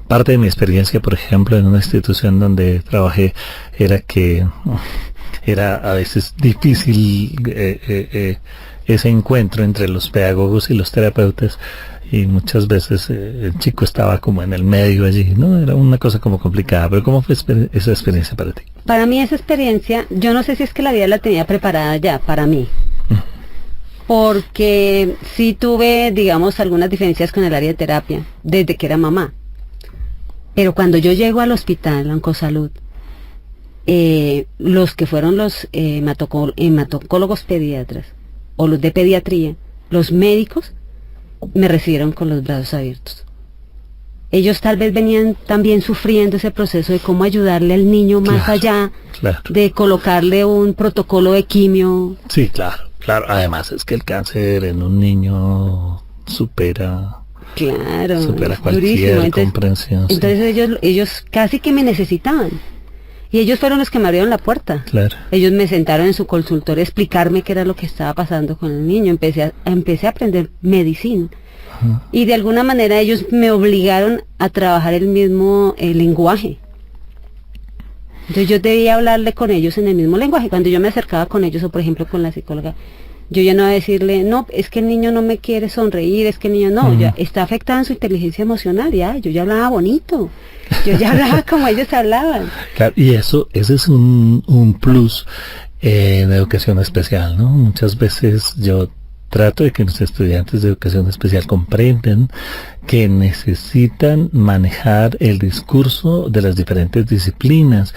parte de mi experiencia, por ejemplo, en una institución donde trabajé, era que era a veces difícil ese encuentro entre los pedagogos y los terapeutas, y muchas veces el chico estaba como en el medio allí, ¿no? Era una cosa como complicada. Pero ¿cómo fue esa experiencia para ti? Para mí esa experiencia, yo no sé si es que la vida la tenía preparada ya para mí, porque sí tuve, digamos, algunas diferencias con el área de terapia desde que era mamá. Pero cuando yo llego al hospital, a Oncosalud, los que fueron los hematocólogos pediatras o los de pediatría, los médicos, me recibieron con los brazos abiertos. Ellos tal vez venían también sufriendo ese proceso de cómo ayudarle al niño más allá de colocarle un protocolo de quimio. Sí, claro. Además es que el cáncer en un niño supera cualquier comprensión. Entonces ellos casi que me necesitaban. Y ellos fueron los que me abrieron la puerta. Claro. Ellos me sentaron en su consultorio a explicarme qué era lo que estaba pasando con el niño. Empecé a aprender medicina. Uh-huh. Y de alguna manera ellos me obligaron a trabajar el mismo lenguaje. Entonces yo debía hablarle con ellos en el mismo lenguaje. Cuando yo me acercaba con ellos, o por ejemplo con la psicóloga, yo ya no iba a decirle, no, es que el niño no me quiere sonreír, es que el niño no, ya está afectada en su inteligencia emocional, yo ya hablaba bonito, yo ya hablaba como ellos hablaban. Claro, y ese es un plus en educación especial, ¿no? Muchas veces yo trato de que los estudiantes de educación especial comprendan que necesitan manejar el discurso de las diferentes disciplinas,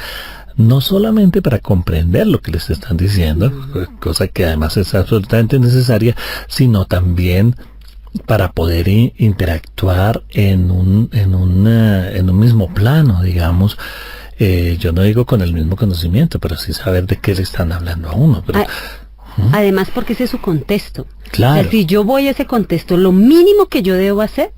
no solamente para comprender lo que les están diciendo, cosa que además es absolutamente necesaria, sino también para poder interactuar en un mismo plano, digamos. Yo no digo con el mismo conocimiento, pero sí saber de qué le están hablando a uno. Pero, además, porque ese es su contexto. Claro. O sea, si yo voy a ese contexto, lo mínimo que yo debo hacer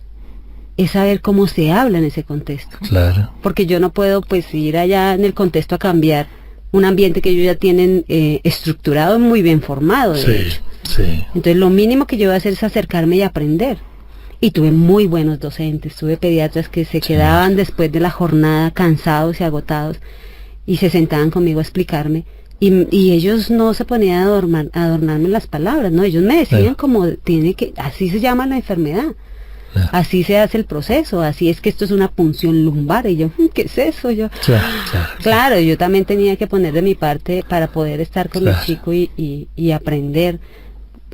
es saber cómo se habla en ese contexto. Claro. Porque yo no puedo pues ir allá en el contexto a cambiar un ambiente que ellos ya tienen estructurado, muy bien formado, de hecho. Sí. Entonces lo mínimo que yo voy a hacer es acercarme y aprender. Y tuve muy buenos docentes, tuve pediatras que se quedaban después de la jornada cansados y agotados y se sentaban conmigo a explicarme. Y ellos no se ponían a adornarme las palabras, no, ellos me decían como tiene que, así se llama la enfermedad. Así se hace el proceso, así es que esto es una punción lumbar. Y yo, ¿qué es eso? Claro, yo también tenía que poner de mi parte para poder estar con los chicos y aprender.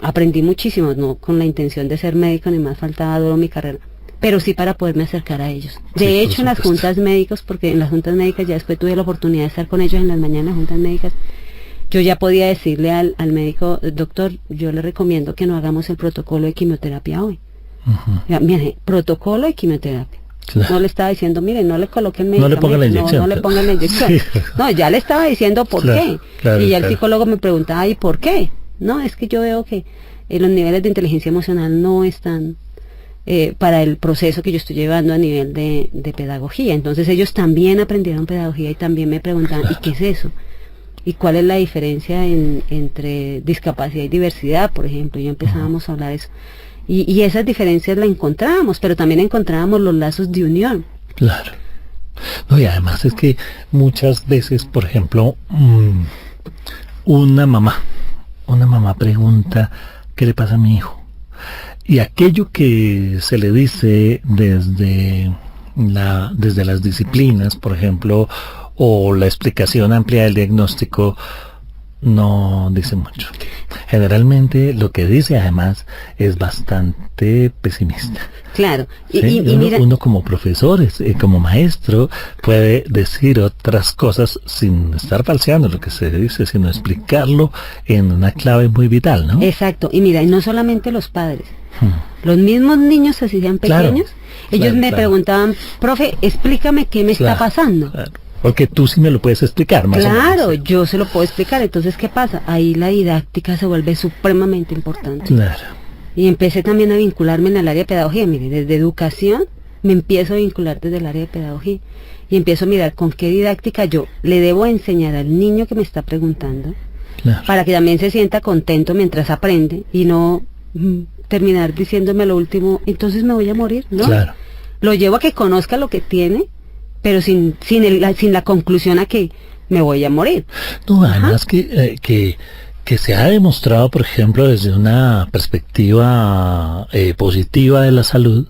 Aprendí muchísimo, no con la intención de ser médico, ni más faltaba duro mi carrera, pero sí para poderme acercar a ellos. De hecho, en las juntas médicas, porque en las juntas médicas ya después tuve la oportunidad de estar con ellos en las mañanas, juntas médicas, yo ya podía decirle al médico, doctor, yo le recomiendo que no hagamos el protocolo de quimioterapia hoy. Mire, protocolo de quimioterapia. No le estaba diciendo, mire, no le coloquen medicamento, no le pongan la inyección. No le pongan la inyección. No, ya le estaba diciendo por qué. Y ya el psicólogo me preguntaba, ¿y por qué? No, es que yo veo que los niveles de inteligencia emocional no están para el proceso que yo estoy llevando a nivel de pedagogía. Entonces ellos también aprendieron pedagogía y también me preguntaban, ¿y qué es eso? ¿Y cuál es la diferencia entre discapacidad y diversidad, por ejemplo? Y empezábamos a hablar de eso. Y esas diferencias las encontrábamos, pero también encontrábamos los lazos de unión. Claro. No, y además es que muchas veces, por ejemplo, una mamá pregunta, ¿qué le pasa a mi hijo? Y aquello que se le dice desde las disciplinas, por ejemplo, o la explicación amplia del diagnóstico, no dice mucho. Generalmente lo que dice además es bastante pesimista. Claro. ¿Sí? Uno como profesor, como maestro, puede decir otras cosas sin estar falseando lo que se dice, sino explicarlo en una clave muy vital, ¿no? Exacto. Y mira, y no solamente los padres. Los mismos niños, así sean pequeños, ellos me preguntaban, profe, explícame qué me está pasando. Claro. Porque tú sí me lo puedes explicar, más o menos. Claro, yo se lo puedo explicar. Entonces, ¿qué pasa? Ahí la didáctica se vuelve supremamente importante. Claro. Y empecé también a vincularme en el área de pedagogía. Mire, desde educación me empiezo a vincular desde el área de pedagogía. Y empiezo a mirar con qué didáctica yo le debo enseñar al niño que me está preguntando. Claro. Para que también se sienta contento mientras aprende y no terminar diciéndome lo último, entonces me voy a morir, ¿no? Claro. Lo llevo a que conozca lo que tiene, pero sin la conclusión a que me voy a morir. No, además que se ha demostrado, por ejemplo, desde una perspectiva positiva de la salud,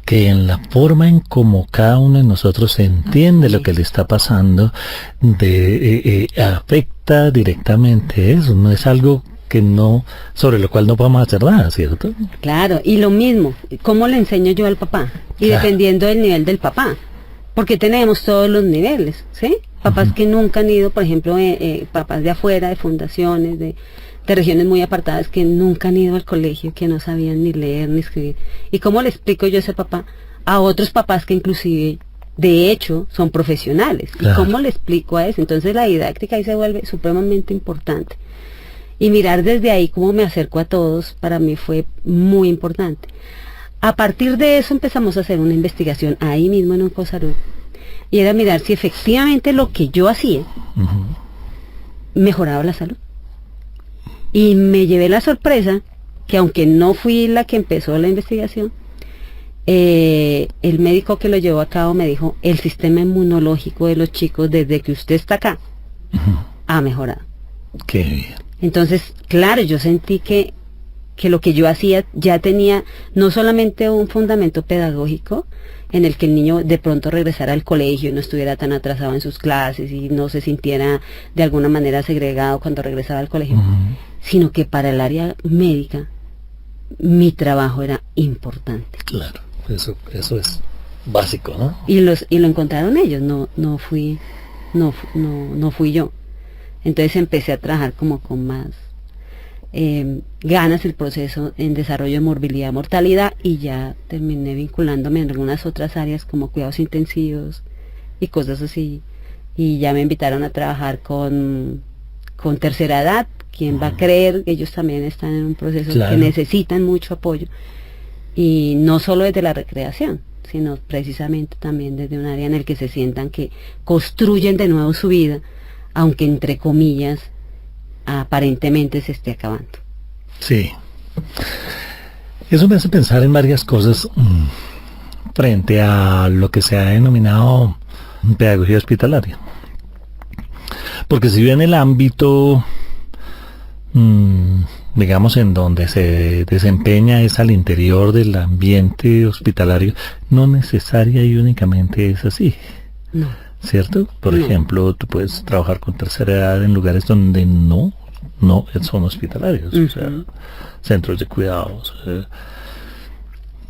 que en la forma en como cada uno de nosotros entiende lo que le está pasando, afecta directamente eso, no es algo que no, sobre lo cual no podemos hacer nada, ¿cierto? Claro, y lo mismo, ¿cómo le enseño yo al papá? Y Claro. dependiendo del nivel del papá, porque tenemos todos los niveles, ¿sí? Papás que nunca han ido, por ejemplo, papás de afuera, de fundaciones, de regiones muy apartadas, que nunca han ido al colegio, que no sabían ni leer ni escribir. ¿Y cómo le explico yo a ese papá? A otros papás que inclusive, de hecho, son profesionales. Claro. ¿Y cómo le explico a eso? Entonces la didáctica ahí se vuelve supremamente importante. Y mirar desde ahí cómo me acerco a todos, para mí fue muy importante. A partir de eso empezamos a hacer una investigación ahí mismo en Oncosalud, y era mirar si efectivamente lo que yo hacía Ujú. mejoraba la salud. Y me llevé la sorpresa que, aunque no fui la que empezó la investigación, el médico que lo llevó a cabo me dijo: el sistema inmunológico de los chicos desde que usted está acá ha mejorado. Qué bien. Entonces, claro, yo sentí que lo que yo hacía ya tenía no solamente un fundamento pedagógico, en el que el niño de pronto regresara al colegio y no estuviera tan atrasado en sus clases y no se sintiera de alguna manera segregado cuando regresaba al colegio, Ujú. sino que para el área médica mi trabajo era importante. Claro, eso es básico, ¿no? Y lo encontraron ellos, no fui yo. Entonces empecé a trabajar como con más ganas el proceso en desarrollo de morbilidad, mortalidad, y ya terminé vinculándome en algunas otras áreas como cuidados intensivos y cosas así, y ya me invitaron a trabajar con tercera edad. ¿Quién va a creer? Ellos también están en un proceso Claro. que necesitan mucho apoyo, y no solo desde la recreación, sino precisamente también desde un área en el que se sientan que construyen de nuevo su vida, aunque entre comillas aparentemente se esté acabando. Sí. Eso me hace pensar en varias cosas frente a lo que se ha denominado pedagogía hospitalaria. Porque si bien el ámbito, digamos, en donde se desempeña es al interior del ambiente hospitalario, no necesariamente y únicamente es así. No. ¿Cierto? Por No. ejemplo, tú puedes trabajar con tercera edad en lugares donde no son hospitalarios, o sea, Ujú. centros de cuidados.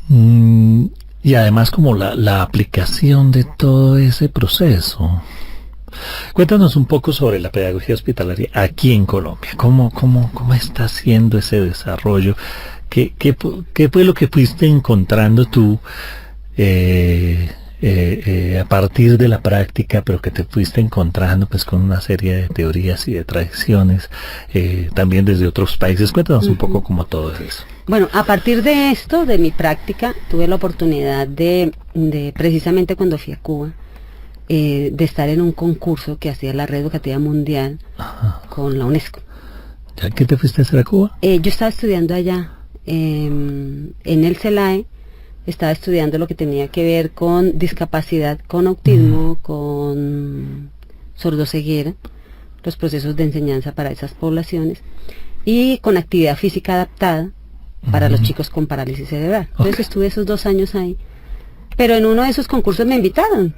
Y además como la aplicación de todo ese proceso. Cuéntanos un poco sobre la pedagogía hospitalaria aquí en Colombia. ¿Cómo está haciendo ese desarrollo? ¿Qué fue lo que fuiste encontrando tú a partir de la práctica, pero que te fuiste encontrando pues con una serie de teorías y de tradiciones también desde otros países? Cuéntanos un poco como todo eso. Bueno, a partir de esto, de mi práctica, tuve la oportunidad de precisamente cuando fui a Cuba, de estar en un concurso que hacía la Red Educativa Mundial con la UNESCO. ¿Ya qué te fuiste a hacer a Cuba? Yo estaba estudiando allá, en el CELAE, estaba estudiando lo que tenía que ver con discapacidad, con autismo, con sordoceguera, los procesos de enseñanza para esas poblaciones, y con actividad física adaptada para los chicos con parálisis cerebral. Entonces estuve esos 2 años ahí, pero en uno de esos concursos me invitaron,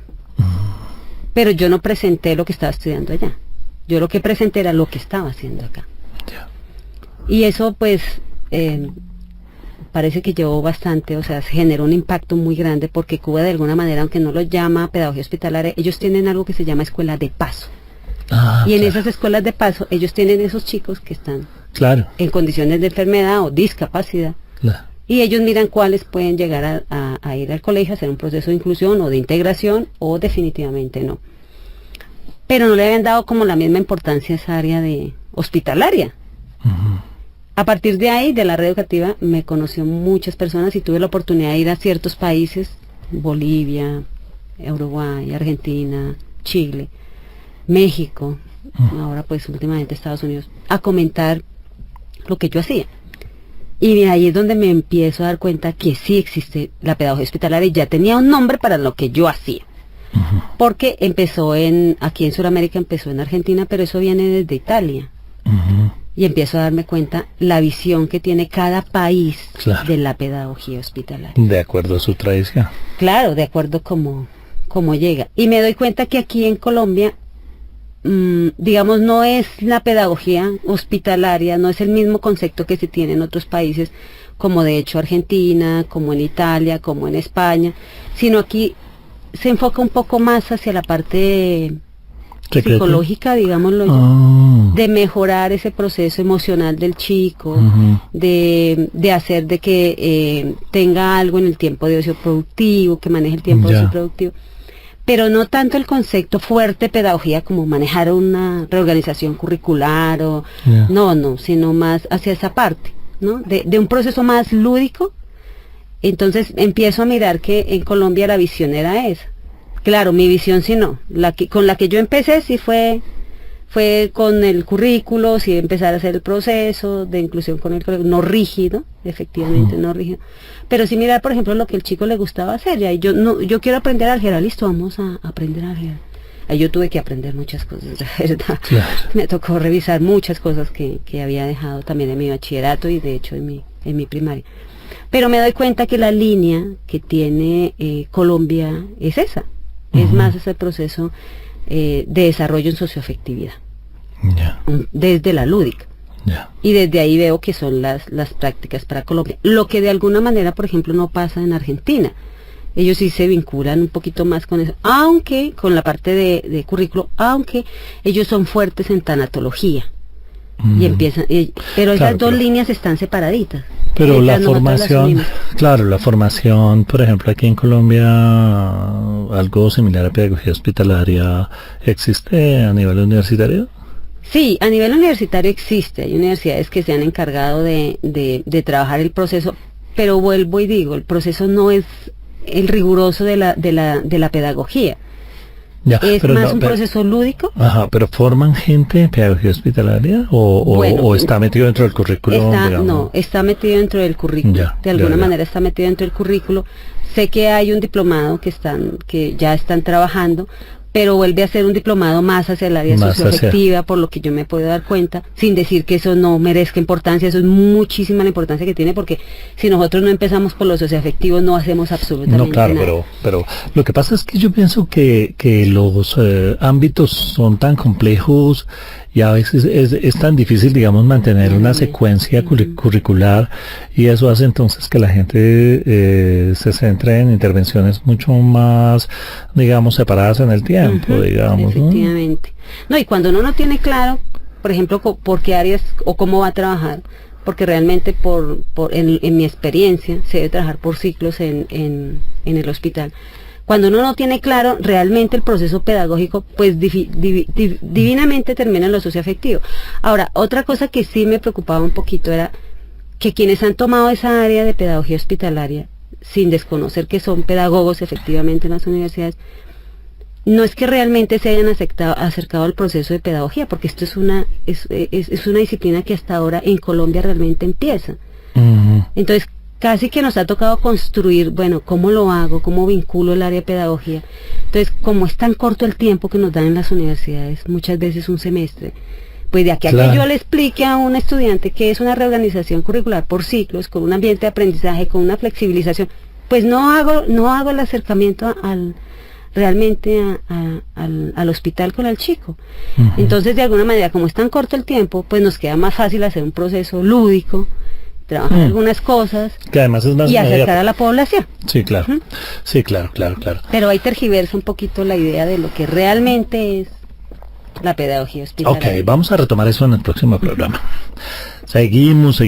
pero yo no presenté lo que estaba estudiando allá. Yo lo que presenté era lo que estaba haciendo acá. Ya. Y eso pues parece que llevó bastante, o sea, se generó un impacto muy grande, porque Cuba de alguna manera, aunque no lo llama pedagogía hospitalaria, ellos tienen algo que se llama escuela de paso. Y en Claro, esas escuelas de paso ellos tienen esos chicos que están claro, en condiciones de enfermedad o discapacidad, claro. y ellos miran cuáles pueden llegar a ir al colegio, a hacer un proceso de inclusión o de integración, o definitivamente no. Pero no le habían dado como la misma importancia a esa área de hospitalaria. Ujú. A partir de ahí, de la red educativa, me conoció muchas personas y tuve la oportunidad de ir a ciertos países: Bolivia, Uruguay, Argentina, Chile, México, ahora pues últimamente Estados Unidos, a comentar lo que yo hacía. Y ahí es donde me empiezo a dar cuenta que sí existe la pedagogía hospitalaria, y ya tenía un nombre para lo que yo hacía. porque aquí en Sudamérica empezó en Argentina, pero eso viene desde Italia. Y empiezo a darme cuenta la visión que tiene cada país de la pedagogía hospitalaria. De acuerdo a su tradición. Claro, de acuerdo como llega. Y me doy cuenta que aquí en Colombia, digamos, no es la pedagogía hospitalaria, no es el mismo concepto que se tiene en otros países, como de hecho Argentina, como en Italia, como en España, sino aquí se enfoca un poco más hacia la parte psicológica, digámoslo yo, de mejorar ese proceso emocional del chico, de hacer de que tenga algo en el tiempo de ocio productivo, que maneje el tiempo de ocio productivo, pero no tanto el concepto fuerte pedagogía como manejar una reorganización curricular no, sino más hacia esa parte, ¿no? De un proceso más lúdico. Entonces empiezo a mirar que en Colombia la visión era esa. Claro, mi visión sí no, con la que yo empecé sí fue con el currículo, sí empezar a hacer el proceso de inclusión con el currículo, no rígido, efectivamente no rígido, pero sí mirar, por ejemplo, lo que el chico le gustaba hacer. Y ahí yo quiero aprender álgebra, listo, vamos a aprender álgebra. Ahí yo tuve que aprender muchas cosas, de verdad. Claro. Me tocó revisar muchas cosas que había dejado también en mi bachillerato y de hecho en mi primaria. Pero me doy cuenta que la línea que tiene Colombia es esa. Es más ese proceso de desarrollo en socioafectividad, desde la lúdica. Y desde ahí veo que son las prácticas para Colombia. Lo que de alguna manera, por ejemplo, no pasa en Argentina. Ellos sí se vinculan un poquito más con eso, aunque con la parte de currículo, aunque ellos son fuertes en tanatología. Y empiezan, pero esas dos líneas están separaditas. Pero la formación, la formación, por ejemplo, aquí en Colombia, algo similar a pedagogía hospitalaria, ¿existe a nivel universitario? Sí, a nivel universitario existe. Hay universidades que se han encargado de trabajar el proceso, pero vuelvo y digo, el proceso no es el riguroso de la pedagogía. Es más un proceso lúdico. Pero ¿forman gente en pedagogía hospitalaria o está metido dentro del currículo? No, está metido dentro del currículo. De alguna manera está metido dentro del currículo. Sé que hay un diplomado que ya están trabajando, pero vuelve a ser un diplomado más hacia el área socioafectiva, por lo que yo me puedo dar cuenta, sin decir que eso no merezca importancia. Eso es muchísima la importancia que tiene, porque si nosotros no empezamos por lo socioafectivo no hacemos absolutamente nada. Pero lo que pasa es que yo pienso que los ámbitos son tan complejos y a veces es tan difícil, digamos, mantener una secuencia curricular, y eso hace entonces que la gente se centre en intervenciones mucho más, digamos, separadas en el tiempo, digamos. Efectivamente. ¿No? Y cuando uno no tiene claro, por ejemplo, por qué áreas o cómo va a trabajar, porque realmente en mi experiencia se debe trabajar por ciclos en el hospital. Cuando uno no tiene claro realmente el proceso pedagógico, pues divinamente termina en lo socioafectivo. Ahora, otra cosa que sí me preocupaba un poquito era que quienes han tomado esa área de pedagogía hospitalaria, sin desconocer que son pedagogos efectivamente en las universidades, no es que realmente se hayan acercado al proceso de pedagogía, porque esto es una disciplina que hasta ahora en Colombia realmente empieza. Entonces, casi que nos ha tocado construir, bueno, ¿cómo lo hago? ¿Cómo vinculo el área de pedagogía? Entonces, como es tan corto el tiempo que nos dan en las universidades, muchas veces un semestre, pues de aquí a que yo le explique a un estudiante que es una reorganización curricular por ciclos, con un ambiente de aprendizaje, con una flexibilización, pues no hago el acercamiento realmente al hospital con el chico. Entonces, de alguna manera, como es tan corto el tiempo, pues nos queda más fácil hacer un proceso lúdico, trabajar algunas cosas que además es más y acercar a la población. Sí, claro. Sí, claro. Pero ahí tergiversa un poquito la idea de lo que realmente es la pedagogía hospitalaria. Ok, vamos a retomar eso en el próximo programa. Seguimos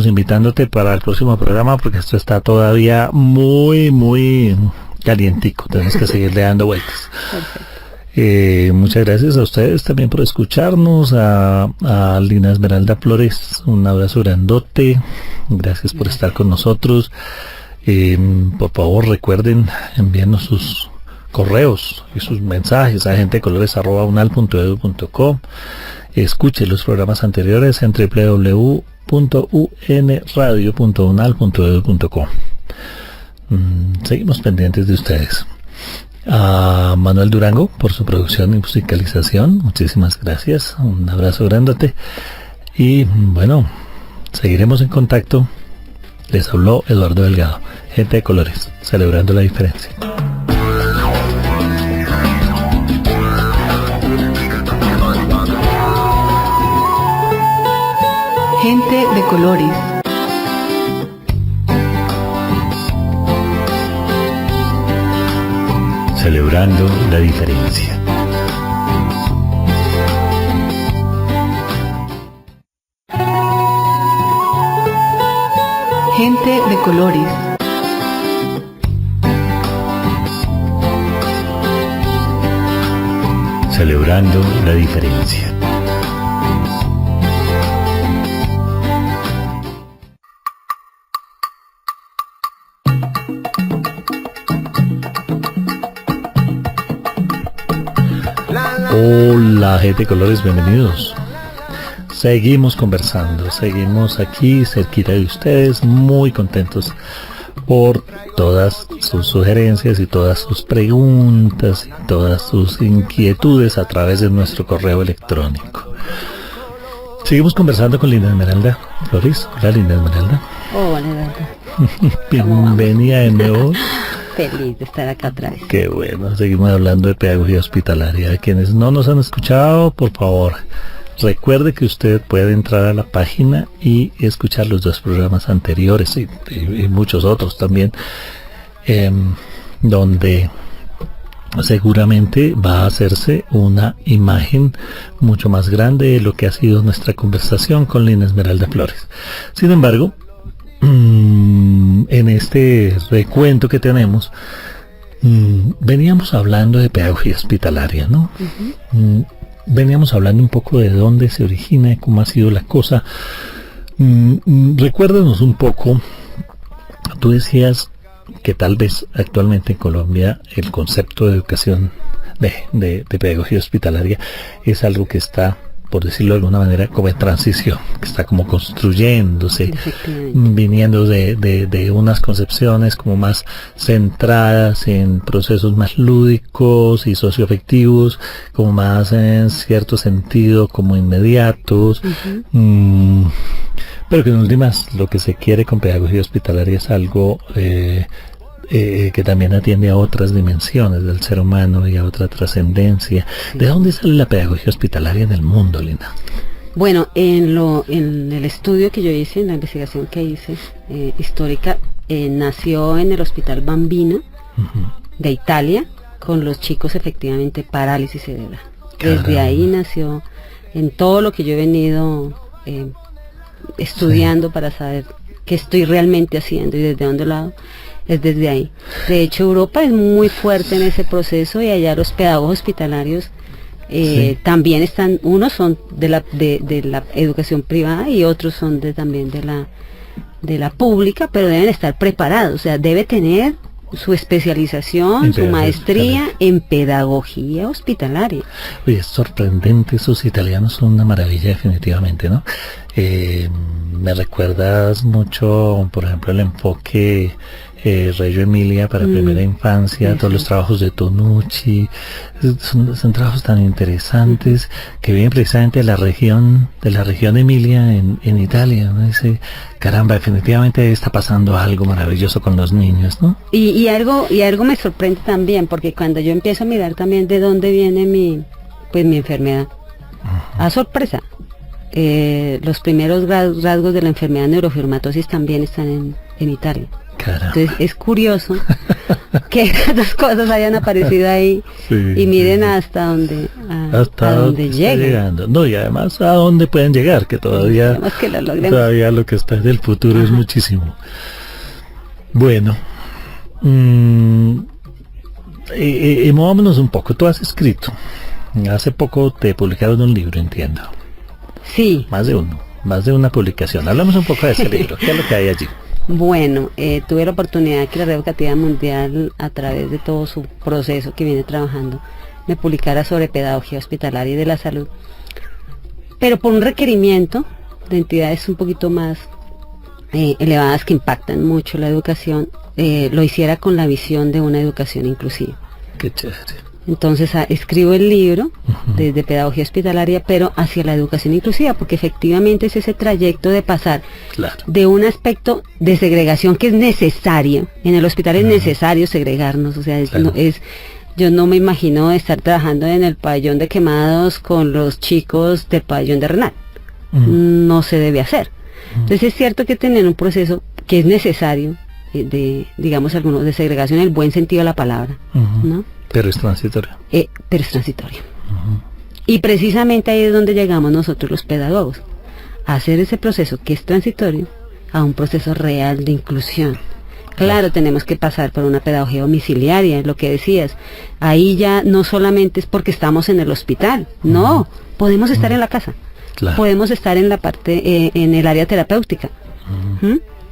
invitándote para el próximo programa, porque esto está todavía muy calientico. Tenemos que seguirle dando vueltas. Perfecto. Muchas gracias a ustedes también por escucharnos, a Lina Esmeralda Flores, un abrazo grandote, gracias por estar con nosotros. Por favor, recuerden enviarnos sus correos y sus mensajes a gentedecolores@unal.edu.co. Escuche los programas anteriores en www.unradio.unal.edu.co. Seguimos pendientes de ustedes. A Manuel Durango por su producción y musicalización, muchísimas gracias, un abrazo grandote. Y bueno, seguiremos en contacto. Les habló Eduardo Delgado, Gente de Colores, celebrando la diferencia. Gente de colores. Celebrando la diferencia. Gente de colores. Celebrando la diferencia. Hola, gente de colores, bienvenidos. Seguimos conversando, seguimos aquí cerquita de ustedes, muy contentos por todas sus sugerencias y todas sus preguntas y todas sus inquietudes a través de nuestro correo electrónico. Seguimos conversando con Linda Esmeralda Flores. Hola, Linda Esmeralda. Hola, Eduardo. Bienvenida de nuevo. Feliz de estar acá otra vez. Qué bueno, seguimos hablando de pedagogía hospitalaria. A quienes no nos han escuchado, por favor, recuerde que usted puede entrar a la página y escuchar los 2 programas anteriores y muchos otros también, donde seguramente va a hacerse una imagen mucho más grande de lo que ha sido nuestra conversación con Linda Esmeralda Flores. Sin embargo, en este recuento que tenemos, veníamos hablando de pedagogía hospitalaria, ¿no? Veníamos hablando un poco de dónde se origina y cómo ha sido la cosa. Recuérdanos un poco, tú decías que tal vez actualmente en Colombia el concepto de educación de pedagogía hospitalaria es algo que está, por decirlo de alguna manera, como en transición, que está como construyéndose, viniendo de unas concepciones como más centradas en procesos más lúdicos y socioafectivos, como más en cierto sentido como inmediatos, pero que en últimas lo que se quiere con pedagogía hospitalaria es algo que también atiende a otras dimensiones del ser humano y a otra trascendencia. ¿De dónde sale la pedagogía hospitalaria en el mundo, Linda? Bueno, en el estudio que yo hice, en la investigación que hice, histórica, nació en el Hospital Bambino de Italia, con los chicos efectivamente parálisis cerebral. Desde ahí nació, en todo lo que yo he venido estudiando para saber qué estoy realmente haciendo y desde dónde lo hago, es desde ahí. De hecho, Europa es muy fuerte en ese proceso y allá los pedagogos hospitalarios también están, unos son de la educación privada y otros son también de la pública, pero deben estar preparados, o sea, debe tener su especialización, su maestría en pedagogía hospitalaria. Oye, es sorprendente, esos italianos son una maravilla definitivamente, ¿no? Me recuerdas mucho, por ejemplo, el enfoque Reggio Emilia para primera infancia, todos los trabajos de Tonucci, son trabajos tan interesantes que vienen precisamente de la región Emilia en Italia, ¿no? Dice, caramba, definitivamente está pasando algo maravilloso con los niños, ¿no? Y algo me sorprende también, porque cuando yo empiezo a mirar también de dónde viene mi enfermedad, a sorpresa, los primeros rasgos de la enfermedad neurofibromatosis también están en Italia. Caramba. Entonces es curioso que estas dos cosas hayan aparecido ahí y miren hasta dónde llegan. No, y además a dónde pueden llegar, que todavía lo que está en el futuro es muchísimo. Bueno, movámonos un poco. Tú has escrito, hace poco te publicaron un libro, entiendo. Sí. Más de una publicación. Hablamos un poco de ese libro. ¿Qué es lo que hay allí? Bueno, tuve la oportunidad que la Red Educativa Mundial, a través de todo su proceso que viene trabajando, me publicara sobre pedagogía hospitalaria y de la salud, pero por un requerimiento de entidades un poquito más elevadas que impactan mucho la educación, lo hiciera con la visión de una educación inclusiva. Qué chévere. Entonces escribo el libro de pedagogía hospitalaria, pero hacia la educación inclusiva, porque efectivamente es ese trayecto de pasar de un aspecto de segregación que es necesario. En el hospital es necesario segregarnos, o sea, yo no me imagino estar trabajando en el pabellón de quemados con los chicos del pabellón de renal. No se debe hacer. Entonces es cierto que tener un proceso que es necesario digamos, algunos de segregación en el buen sentido de la palabra, ¿no? Pero es transitorio. Pero es transitorio. Y precisamente ahí es donde llegamos nosotros los pedagogos, a hacer ese proceso que es transitorio a un proceso real de inclusión. Claro, tenemos que pasar por una pedagogía domiciliaria, lo que decías. Ahí ya no solamente es porque estamos en el hospital, no, podemos estar en la casa, podemos estar en la parte, en el área terapéutica.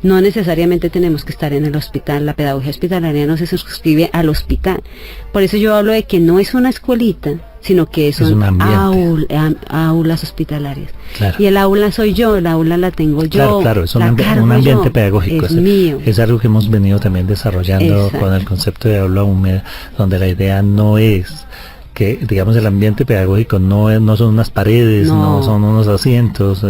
No necesariamente tenemos que estar en el hospital. La pedagogía hospitalaria no se suscribe al hospital. Por eso yo hablo de que no es una escuelita, sino que son aulas hospitalarias. Y el aula soy yo, el aula la tengo yo. Claro, es un ambiente pedagógico. Es mío. Es algo que hemos venido también desarrollando con el concepto de aula húmeda, donde la idea no es que, digamos, el ambiente pedagógico no son unas paredes, no son unos asientos,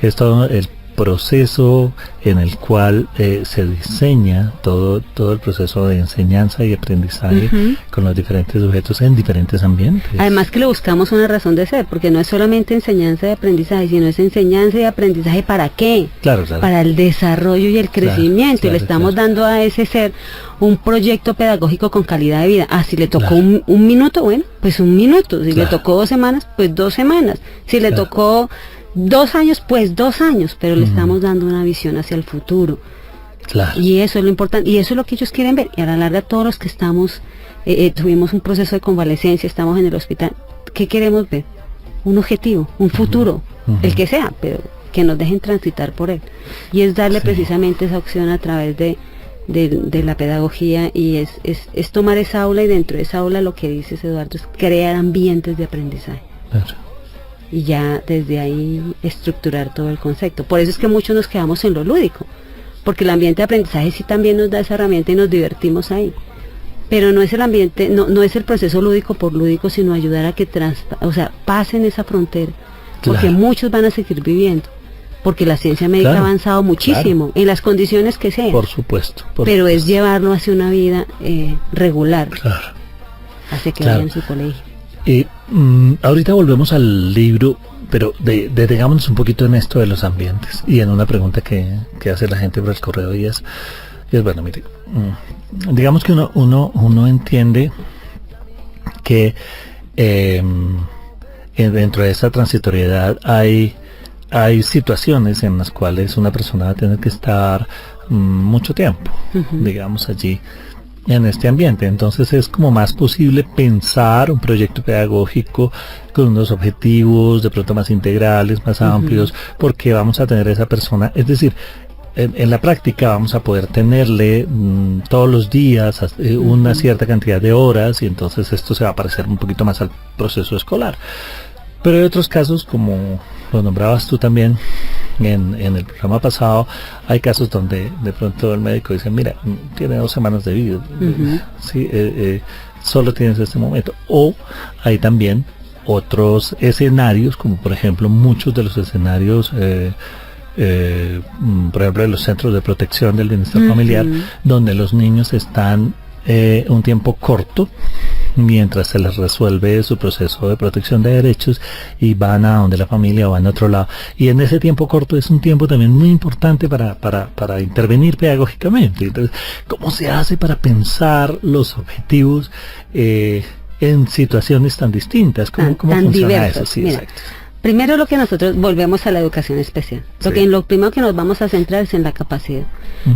es todo el proceso en el cual se diseña todo el proceso de enseñanza y aprendizaje con los diferentes sujetos en diferentes ambientes. Además que le buscamos una razón de ser, porque no es solamente enseñanza y aprendizaje, sino es enseñanza y aprendizaje ¿para qué? Claro. Para el desarrollo y el crecimiento, y le estamos dando a ese ser un proyecto pedagógico con calidad de vida. Si le tocó un minuto, bueno, pues un minuto. Si le tocó 2 semanas, pues 2 semanas. Si le tocó 2 años, pues 2 años, pero le estamos dando una visión hacia el futuro. Y eso es lo importante, y eso es lo que ellos quieren ver. Y a la larga todos los que estamos, tuvimos un proceso de convalecencia, estamos en el hospital, ¿qué queremos ver? Un objetivo, un futuro, el que sea, pero que nos dejen transitar por él. Y es darle precisamente esa opción a través de la pedagogía, y es tomar esa aula, y dentro de esa aula, lo que dices, Eduardo, es crear ambientes de aprendizaje. Y ya desde ahí estructurar todo el concepto. Por eso es que muchos nos quedamos en lo lúdico, porque el ambiente de aprendizaje sí también nos da esa herramienta y nos divertimos ahí, pero no es el ambiente, no es el proceso lúdico por lúdico, sino ayudar a que pasen esa frontera, porque muchos van a seguir viviendo, porque la ciencia médica ha avanzado muchísimo en las condiciones que sean, por supuesto, pero es llevarlo hacia una vida regular, hacia que vaya en su colegio. Ahorita volvemos al libro, pero detengámonos un poquito en esto de los ambientes y en una pregunta que hace la gente por el correo, y es bueno, mire, digamos que uno entiende que dentro de esa transitoriedad hay situaciones en las cuales una persona va a tener que estar mucho tiempo, digamos, allí en este ambiente. Entonces es como más posible pensar un proyecto pedagógico con unos objetivos de pronto más integrales, más amplios, porque vamos a tener a esa persona, es decir, en la práctica vamos a poder tenerle todos los días una cierta cantidad de horas, y entonces esto se va a parecer un poquito más al proceso escolar. Pero hay otros casos, como lo nombrabas tú también en el programa pasado, hay casos donde de pronto el médico dice, mira, tiene 2 semanas de vida, solo tienes este momento. O hay también otros escenarios, como por ejemplo muchos de los escenarios, por ejemplo de los centros de protección del bienestar familiar, donde los niños están un tiempo corto mientras se les resuelve su proceso de protección de derechos, y van a donde la familia o van a otro lado, y en ese tiempo corto es un tiempo también muy importante para intervenir pedagógicamente. Entonces, ¿cómo se hace para pensar los objetivos en situaciones tan distintas? ¿Cómo funciona diversas, eso? Sí, mira, exacto. Primero, lo que nosotros volvemos a la educación especial. Lo primero que nos vamos a centrar es en la capacidad.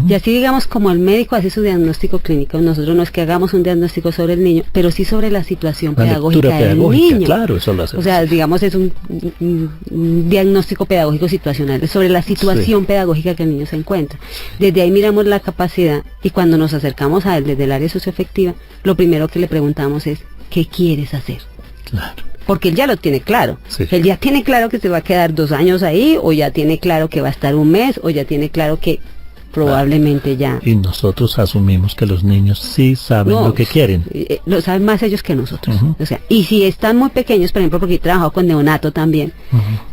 Y así, digamos, como el médico hace su diagnóstico clínico, nosotros no es que hagamos un diagnóstico sobre el niño, pero sí sobre la situación pedagógica del niño. Claro, eso lo hacemos. O sea, digamos, es un diagnóstico pedagógico situacional, sobre la situación pedagógica que el niño se encuentra. Desde ahí miramos la capacidad, y cuando nos acercamos a él desde el área socioafectiva, lo primero que le preguntamos es, ¿qué quieres hacer? Claro. Porque él ya lo tiene claro. Él ya tiene claro que se va a quedar 2 años ahí, o ya tiene claro que va a estar 1 mes, o ya tiene claro que probablemente ya. Y nosotros asumimos que los niños sí saben No, lo que quieren. Lo saben más ellos que nosotros. Ujú. O sea, y si están muy pequeños, por ejemplo, porque he trabajado con neonato también,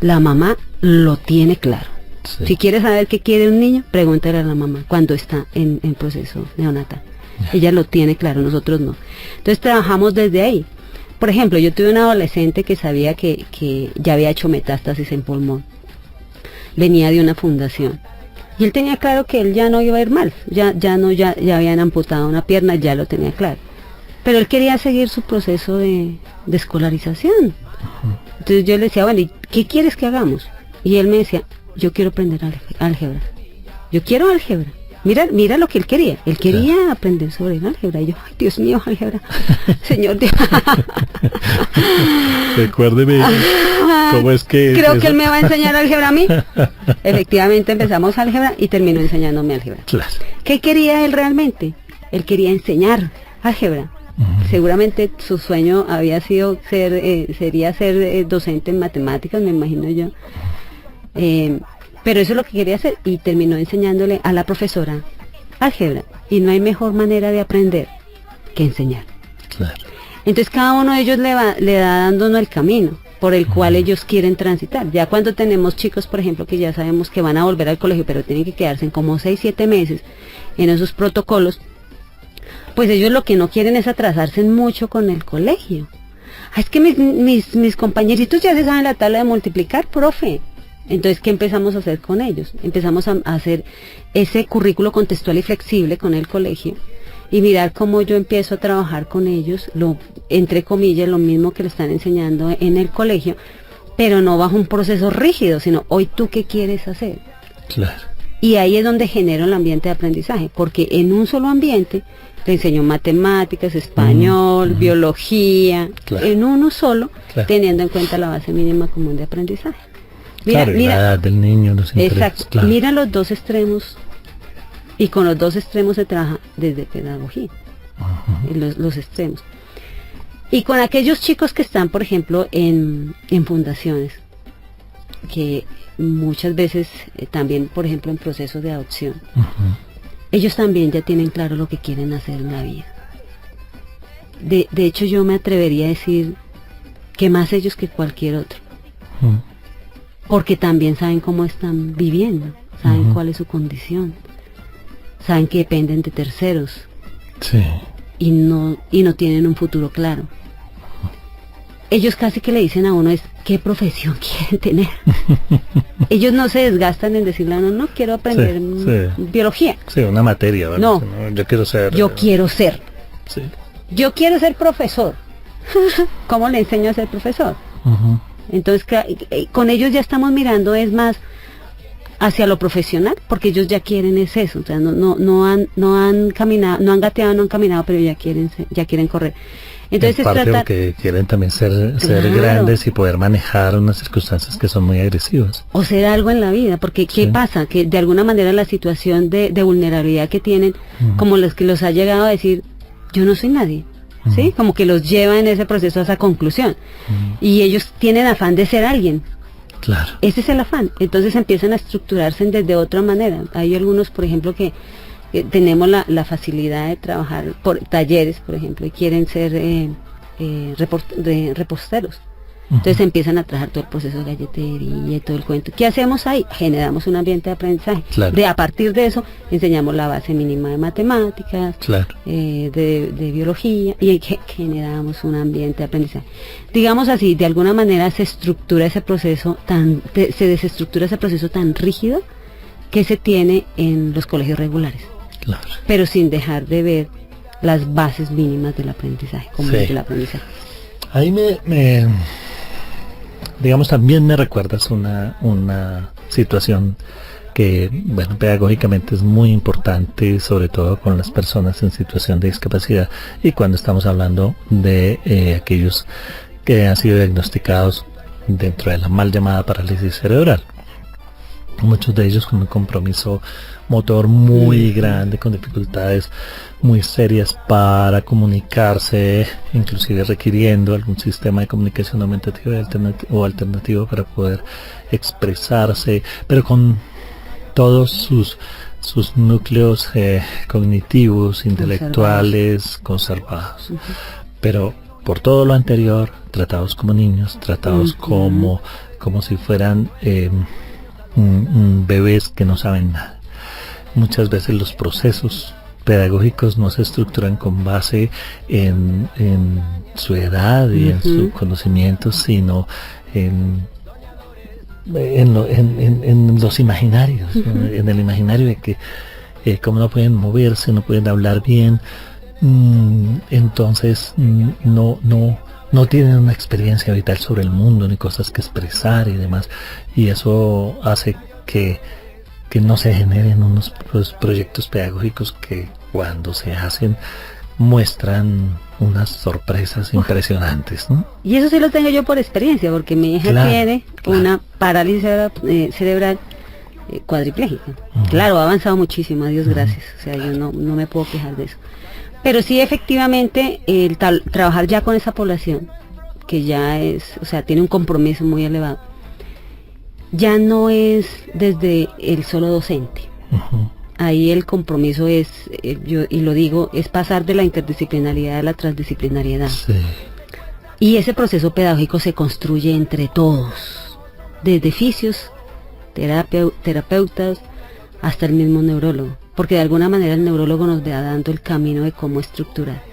la mamá lo tiene claro. Sí. Si quiere saber qué quiere un niño, pregúntale a la mamá cuando está en proceso neonatal. Ella lo tiene claro, nosotros no. Entonces trabajamos desde ahí. Por ejemplo, yo tuve un adolescente que sabía que ya había hecho metástasis en pulmón. Venía de una fundación. Y él tenía claro que él ya no iba a ir mal. Ya habían amputado una pierna, ya lo tenía claro. Pero él quería seguir su proceso de escolarización. Entonces yo le decía, bueno, ¿y qué quieres que hagamos? Y él me decía, yo quiero aprender álgebra. Yo quiero álgebra. Mira lo que él quería. Él quería aprender sobre el álgebra. Y yo, ay, Dios mío, álgebra. Señor Dios. Recuérdeme cómo es que... Creo que él me va a enseñar álgebra a mí. Efectivamente empezamos álgebra y terminó enseñándome álgebra. Claro. ¿Qué quería él realmente? Él quería enseñar álgebra. Seguramente su sueño había sido sería ser docente en matemáticas, me imagino yo. Pero eso es lo que quería hacer y terminó enseñándole a la profesora álgebra. Y no hay mejor manera de aprender que enseñar. Claro. Entonces cada uno de ellos le va dándonos el camino por el cual ellos quieren transitar. Ya cuando tenemos chicos, por ejemplo, que ya sabemos que van a volver al colegio, pero tienen que quedarse en como 6-7 meses en esos protocolos, pues ellos lo que no quieren es atrasarse mucho con el colegio. Es que mis compañeritos ya se saben la tabla de multiplicar, profe. Entonces, ¿qué empezamos a hacer con ellos? Empezamos a hacer ese currículo contextual y flexible con el colegio y mirar cómo yo empiezo a trabajar con ellos, entre comillas, lo mismo que le están enseñando en el colegio, pero no bajo un proceso rígido, sino hoy tú qué quieres hacer. Claro. Y ahí es donde genero el ambiente de aprendizaje, porque en un solo ambiente te enseño matemáticas, español, biología, Claro. en uno solo, Claro. teniendo en cuenta la base mínima común de aprendizaje. Claro, y la edad del niño, los intereses. Exacto. Claro. Mira los dos extremos y con los dos extremos se trabaja desde pedagogía. Los extremos. Y con aquellos chicos que están, por ejemplo, en fundaciones, que muchas veces también, por ejemplo, en procesos de adopción, ellos también ya tienen claro lo que quieren hacer en la vida. De hecho, yo me atrevería a decir que más ellos que cualquier otro. Porque también saben cómo están viviendo, saben cuál es su condición, saben que dependen de terceros. Sí. Y no tienen un futuro claro. Ellos casi que le dicen a uno es ¿qué profesión quieren tener? Ellos no se desgastan en decirle a uno, no quiero aprender biología. Sí, una materia, ¿verdad? No. Yo quiero ser... Yo quiero ser. Sí. Yo quiero ser profesor. ¿Cómo le enseño a ser profesor? Entonces con ellos ya estamos mirando es más hacia lo profesional, porque ellos ya quieren es eso, o sea, no han caminado, no han gateado, no han caminado, pero ya quieren correr. Entonces en parte porque quieren también ser grandes y poder manejar unas circunstancias que son muy agresivas. O ser algo en la vida, porque ¿qué pasa? Que de alguna manera la situación de vulnerabilidad que tienen, como los que los ha llegado a decir, yo no soy nadie, ¿sí? Como que los lleva en ese proceso a esa conclusión. Y ellos tienen afán de ser alguien. Claro. Ese es el afán. Entonces empiezan a estructurarse desde otra manera. Hay algunos, por ejemplo, que tenemos la facilidad de trabajar por talleres, por ejemplo, y quieren ser reposteros. Entonces empiezan a trabajar todo el proceso de galletería y todo el cuento. ¿Qué hacemos ahí? Generamos un ambiente de aprendizaje. Claro. A partir de eso enseñamos la base mínima de matemáticas, Claro. de biología, y generamos un ambiente de aprendizaje. Digamos así, de alguna manera se desestructura ese proceso tan rígido que se tiene en los colegios regulares. Claro. Pero sin dejar de ver las bases mínimas del aprendizaje, como es el aprendizaje. Ahí digamos, también me recuerdas una situación que, bueno, pedagógicamente es muy importante, sobre todo con las personas en situación de discapacidad, y cuando estamos hablando de aquellos que han sido diagnosticados dentro de la mal llamada parálisis cerebral. Muchos de ellos con un compromiso motor muy grande, con dificultades muy serias para comunicarse, inclusive requiriendo algún sistema de comunicación aumentativa o alternativo para poder expresarse, pero con todos sus sus núcleos cognitivos, intelectuales, conservados. Pero por todo lo anterior, tratados como niños, tratados como si fueran bebés que no saben nada. Muchas veces los procesos pedagógicos no se estructuran con base en su edad y en su conocimiento, sino en los imaginarios, ¿no? En el imaginario de que como no pueden moverse, no pueden hablar bien, entonces no tienen una experiencia vital sobre el mundo, ni cosas que expresar y demás, y eso hace que no se generen unos proyectos pedagógicos que cuando se hacen muestran unas sorpresas impresionantes, ¿no? Y eso sí lo tengo yo por experiencia, porque mi hija tiene una parálisis cerebral cuadriplégica. Claro, ha avanzado muchísimo, a Dios gracias, o sea, yo no me puedo quejar de eso. Pero sí, efectivamente, el trabajar ya con esa población, que ya es, o sea, tiene un compromiso muy elevado, ya no es desde el solo docente. Ahí el compromiso es, y lo digo, es pasar de la interdisciplinaridad a la transdisciplinariedad. Sí. Y ese proceso pedagógico se construye entre todos, desde fisios, terapeutas, hasta el mismo neurólogo. Porque de alguna manera el neurólogo nos va dando el camino de cómo estructurar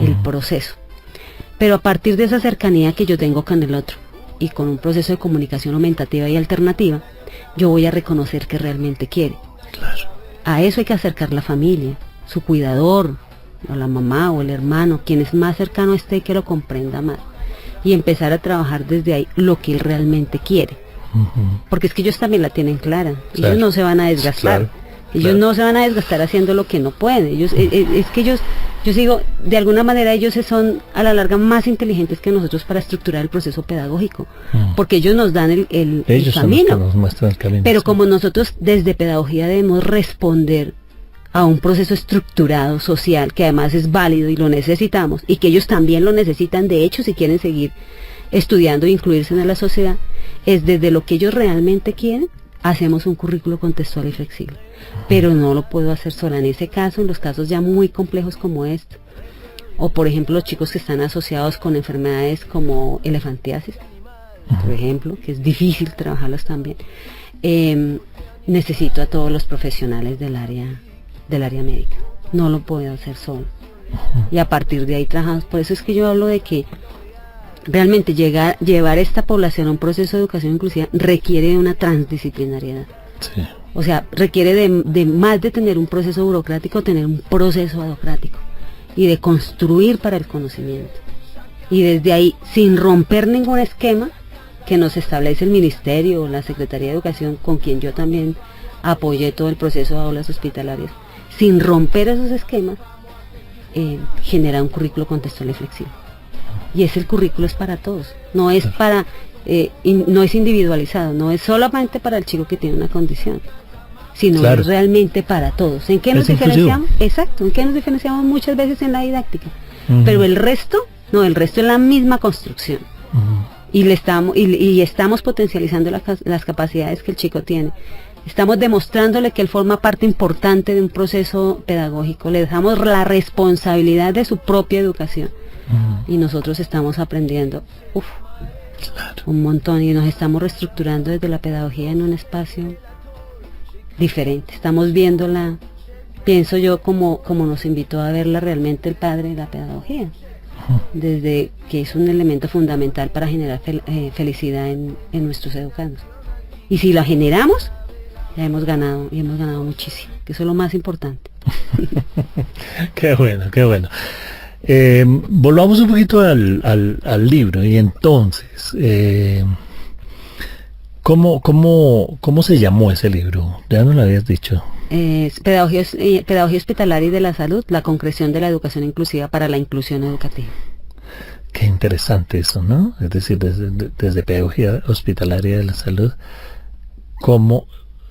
el proceso. Pero a partir de esa cercanía que yo tengo con el otro, y con un proceso de comunicación aumentativa y alternativa, yo voy a reconocer que realmente quiere. Claro. A eso hay que acercar la familia, su cuidador, o la mamá o el hermano, quien es más cercano esté, que lo comprenda más. Y empezar a trabajar desde ahí lo que él realmente quiere. Porque es que ellos también la tienen clara. Claro. Ellos no se van a desgastar. Ellos no se van a desgastar haciendo lo que no pueden. Ellos, es que ellos, yo digo, de alguna manera ellos son a la larga más inteligentes que nosotros para estructurar el proceso pedagógico, porque ellos nos dan el camino. Son los que nos muestran el camino. Pero como nosotros desde pedagogía debemos responder a un proceso estructurado, social, que además es válido y lo necesitamos, y que ellos también lo necesitan, de hecho, si quieren seguir estudiando e incluirse en la sociedad, es desde lo que ellos realmente quieren, hacemos un currículo contextual y flexible. Pero no lo puedo hacer sola en ese caso, en los casos ya muy complejos como este, o por ejemplo los chicos que están asociados con enfermedades como elefantiasis, por ejemplo, que es difícil trabajarlos también. Necesito a todos los profesionales del área médica, no lo puedo hacer solo. Y a partir de ahí trabajamos. Por eso es que yo hablo de que realmente llevar esta población a un proceso de educación inclusiva requiere de una transdisciplinariedad. Sí. O sea, requiere de más de tener un proceso burocrático, tener un proceso adocrático y de construir para el conocimiento. Y desde ahí, sin romper ningún esquema que nos establece el Ministerio o la Secretaría de Educación, con quien yo también apoyé todo el proceso de aulas hospitalarias, sin romper esos esquemas, genera un currículo contextual y flexible. Y ese currículo es para todos, no es para, no es individualizado, no es solamente para el chico que tiene una condición, sino es realmente para todos. ¿En qué nos diferenciamos? Exacto, ¿en qué nos diferenciamos muchas veces en la didáctica? Pero el resto, no, el resto es la misma construcción. Y estamos potencializando las capacidades que el chico tiene. Estamos demostrándole que él forma parte importante de un proceso pedagógico. Le dejamos la responsabilidad de su propia educación. Y nosotros estamos aprendiendo un montón, y nos estamos reestructurando desde la pedagogía en un espacio diferente. Estamos viéndola, pienso yo, como nos invitó a verla realmente el padre de la pedagogía, desde que es un elemento fundamental para generar felicidad en nuestros educandos. Y si la generamos, ya hemos ganado, y hemos ganado muchísimo, que eso es lo más importante. Qué bueno, qué bueno. Volvamos un poquito al libro, y entonces, ¿cómo se llamó ese libro? Ya no lo habías dicho. Pedagogía Hospitalaria y de la Salud, la concreción de la educación inclusiva para la inclusión educativa. Qué interesante eso, ¿no? Es decir, desde Pedagogía Hospitalaria de la Salud,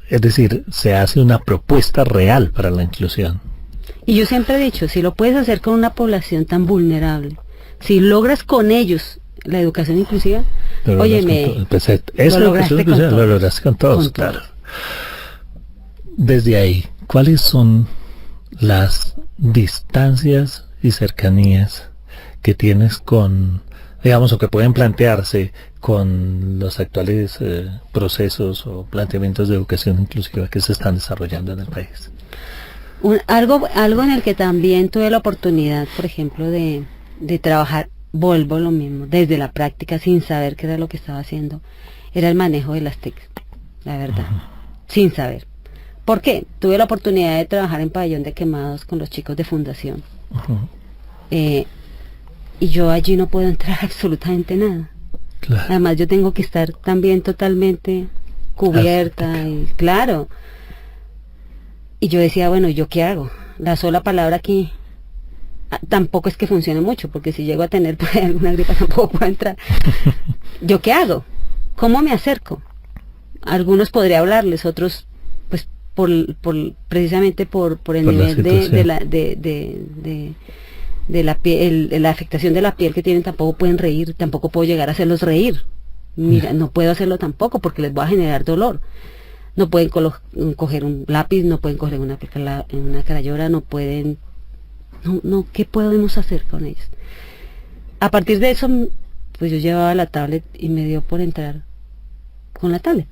es decir, se hace una propuesta real para la inclusión. Y yo siempre he dicho, si lo puedes hacer con una población tan vulnerable, si logras con ellos la educación inclusiva, óyeme, lo lograste con todos, claro. Desde ahí, ¿cuáles son las distancias y cercanías que tienes con, digamos, o que pueden plantearse con los actuales procesos o planteamientos de educación inclusiva que se están desarrollando en el país? Algo en el que también tuve la oportunidad, por ejemplo, de trabajar, vuelvo a lo mismo, desde la práctica, sin saber qué era lo que estaba haciendo, era el manejo de las TIC, la verdad, sin saber. ¿Por qué? Tuve la oportunidad de trabajar en pabellón de quemados con los chicos de fundación. Y yo allí no puedo entrar absolutamente nada. Claro. Además yo tengo que estar también totalmente cubierta y claro. Y yo decía, bueno, ¿yo qué hago? La sola palabra aquí tampoco es que funcione mucho, porque si llego a tener por ahí alguna gripa tampoco puedo entrar. ¿Yo qué hago? ¿Cómo me acerco? Algunos podría hablarles, otros pues precisamente por el nivel de la piel, la afectación de la piel que tienen, tampoco pueden reír, tampoco puedo llegar a hacerlos reír. Mira, no puedo hacerlo tampoco porque les voy a generar dolor. No pueden coger un lápiz, no pueden coger una crayora, no pueden... No, ¿qué podemos hacer con ellos? A partir de eso, pues yo llevaba la tablet y me dio por entrar con la tablet.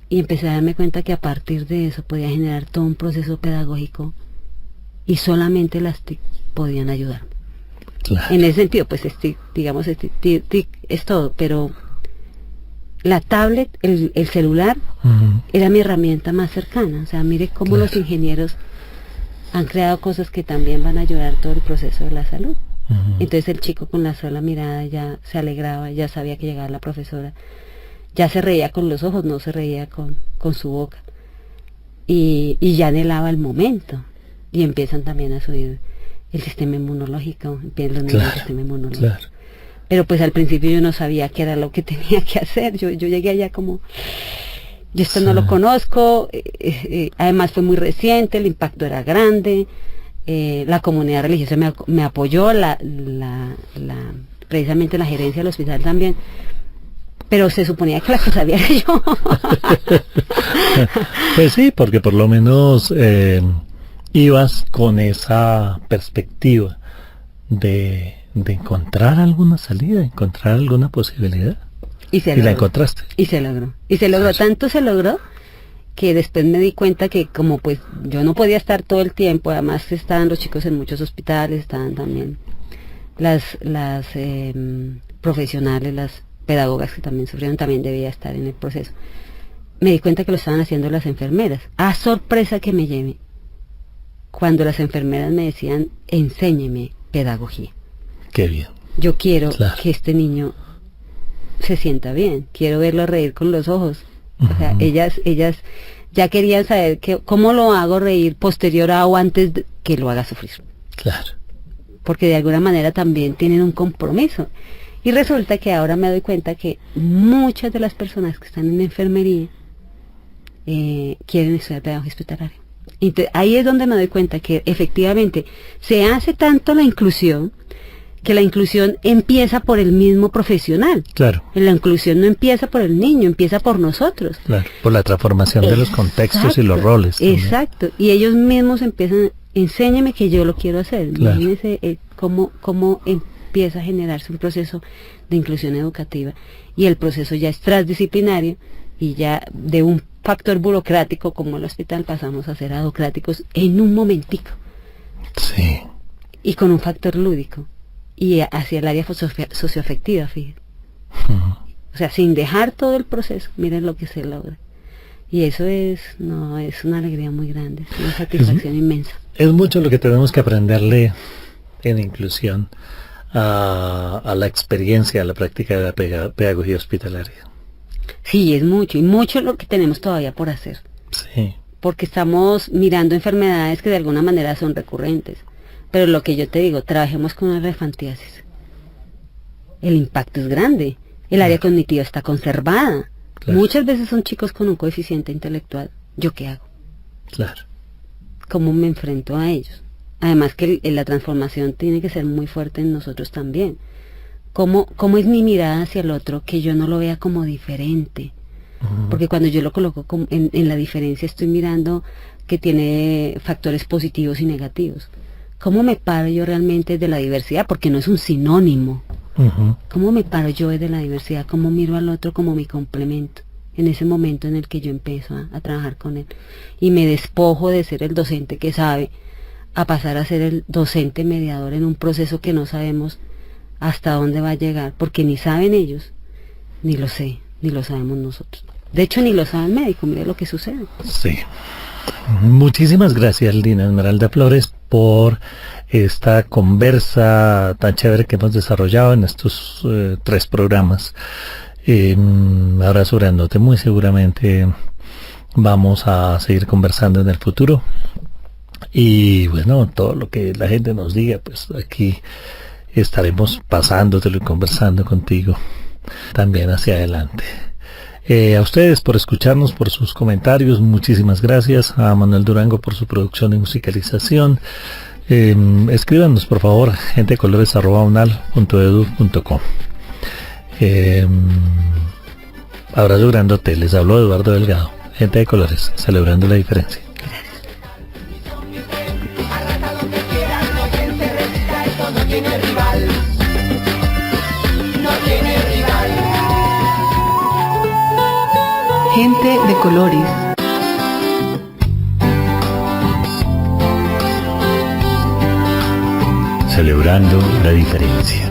Y empecé a darme cuenta que a partir de eso podía generar todo un proceso pedagógico y solamente las TIC podían ayudarme. Claro. En ese sentido, pues digamos, TIC es todo, pero la tablet, el celular, era mi herramienta más cercana. O sea, mire cómo los ingenieros han creado cosas que también van a ayudar todo el proceso de la salud. Entonces el chico con la sola mirada ya se alegraba, ya sabía que llegaba la profesora, ya se reía con los ojos, no se reía con su boca, y ya anhelaba el momento, y empiezan también a subir el sistema inmunológico, empiezan los niveles del sistema inmunológico. Claro. Pero pues al principio yo no sabía qué era lo que tenía que hacer, yo llegué allá como, yo esto no lo conozco, además fue muy reciente, el impacto era grande, la comunidad religiosa me apoyó, precisamente la gerencia del hospital también, pero se suponía que la que sabía era yo. Pues sí, porque por lo menos ibas con esa perspectiva de encontrar alguna salida, encontrar alguna posibilidad. Y la encontraste. Y se logró. Tanto se logró que después me di cuenta que como pues yo no podía estar todo el tiempo, además estaban los chicos en muchos hospitales, estaban también las profesionales, las pedagogas que también sufrieron, también debía estar en el proceso. Me di cuenta que lo estaban haciendo las enfermeras. A sorpresa que me lleve, cuando las enfermeras me decían, enséñeme pedagogía. Qué bien. Yo quiero que este niño se sienta bien, quiero verlo reír con los ojos. O sea, ellas ya querían saber cómo lo hago reír posterior a o antes de que lo haga sufrir. Claro. Porque de alguna manera también tienen un compromiso. Y resulta que ahora me doy cuenta que muchas de las personas que están en enfermería quieren estudiar pedagogía hospitalaria. Entonces, ahí es donde me doy cuenta que efectivamente se hace tanto la inclusión, que la inclusión empieza por el mismo profesional. Claro. La inclusión no empieza por el niño, empieza por nosotros. Claro, por la transformación de los contextos y los roles. También. Exacto. Y ellos mismos empiezan, enséñame que yo lo quiero hacer. Claro. Imagínense cómo empieza a generarse un proceso de inclusión educativa. Y el proceso ya es transdisciplinario y ya de un factor burocrático como el hospital pasamos a ser adocráticos en un momentico. Sí. Y con un factor lúdico. Y hacia el área socioafectiva, fíjense. O sea, sin dejar todo el proceso, miren lo que se logra. Y eso es una alegría muy grande, es una satisfacción inmensa. Es mucho lo que tenemos que aprenderle en inclusión a la experiencia, a la práctica de la pedagogía hospitalaria. Sí, es mucho, y mucho lo que tenemos todavía por hacer. Sí. Porque estamos mirando enfermedades que de alguna manera son recurrentes. Pero lo que yo te digo, trabajemos con una elefantiasis. El impacto es grande. El área cognitiva está conservada. Claro. Muchas veces son chicos con un coeficiente intelectual. ¿Yo qué hago? Claro. ¿Cómo me enfrento a ellos? Además que la transformación tiene que ser muy fuerte en nosotros también. ¿Cómo es mi mirada hacia el otro? Que yo no lo vea como diferente. Porque cuando yo lo coloco en la diferencia, estoy mirando que tiene factores positivos y negativos. ¿Cómo me paro yo realmente de la diversidad? Porque no es un sinónimo. ¿Cómo me paro yo de la diversidad? ¿Cómo miro al otro como mi complemento? En ese momento en el que yo empiezo a trabajar con él. Y me despojo de ser el docente que sabe, a pasar a ser el docente mediador en un proceso que no sabemos hasta dónde va a llegar. Porque ni saben ellos, ni lo sé, ni lo sabemos nosotros. De hecho, ni lo sabe el médico, mire lo que sucede. Sí. Muchísimas gracias, Lina Esmeralda Flores, por esta conversa tan chévere que hemos desarrollado en estos 3 programas. Abrazo grandote, muy seguramente vamos a seguir conversando en el futuro. Y bueno, todo lo que la gente nos diga, pues aquí estaremos pasándotelo y conversando contigo también hacia adelante. A ustedes por escucharnos, por sus comentarios, muchísimas gracias. A Manuel Durango por su producción y musicalización. Escríbanos por favor, gentedecolores@unal.edu.com. Abrazo grandote, les habló Eduardo Delgado, Gente de Colores, celebrando la diferencia. No tiene rival, no tiene rival. Gente de colores. Celebrando la diferencia.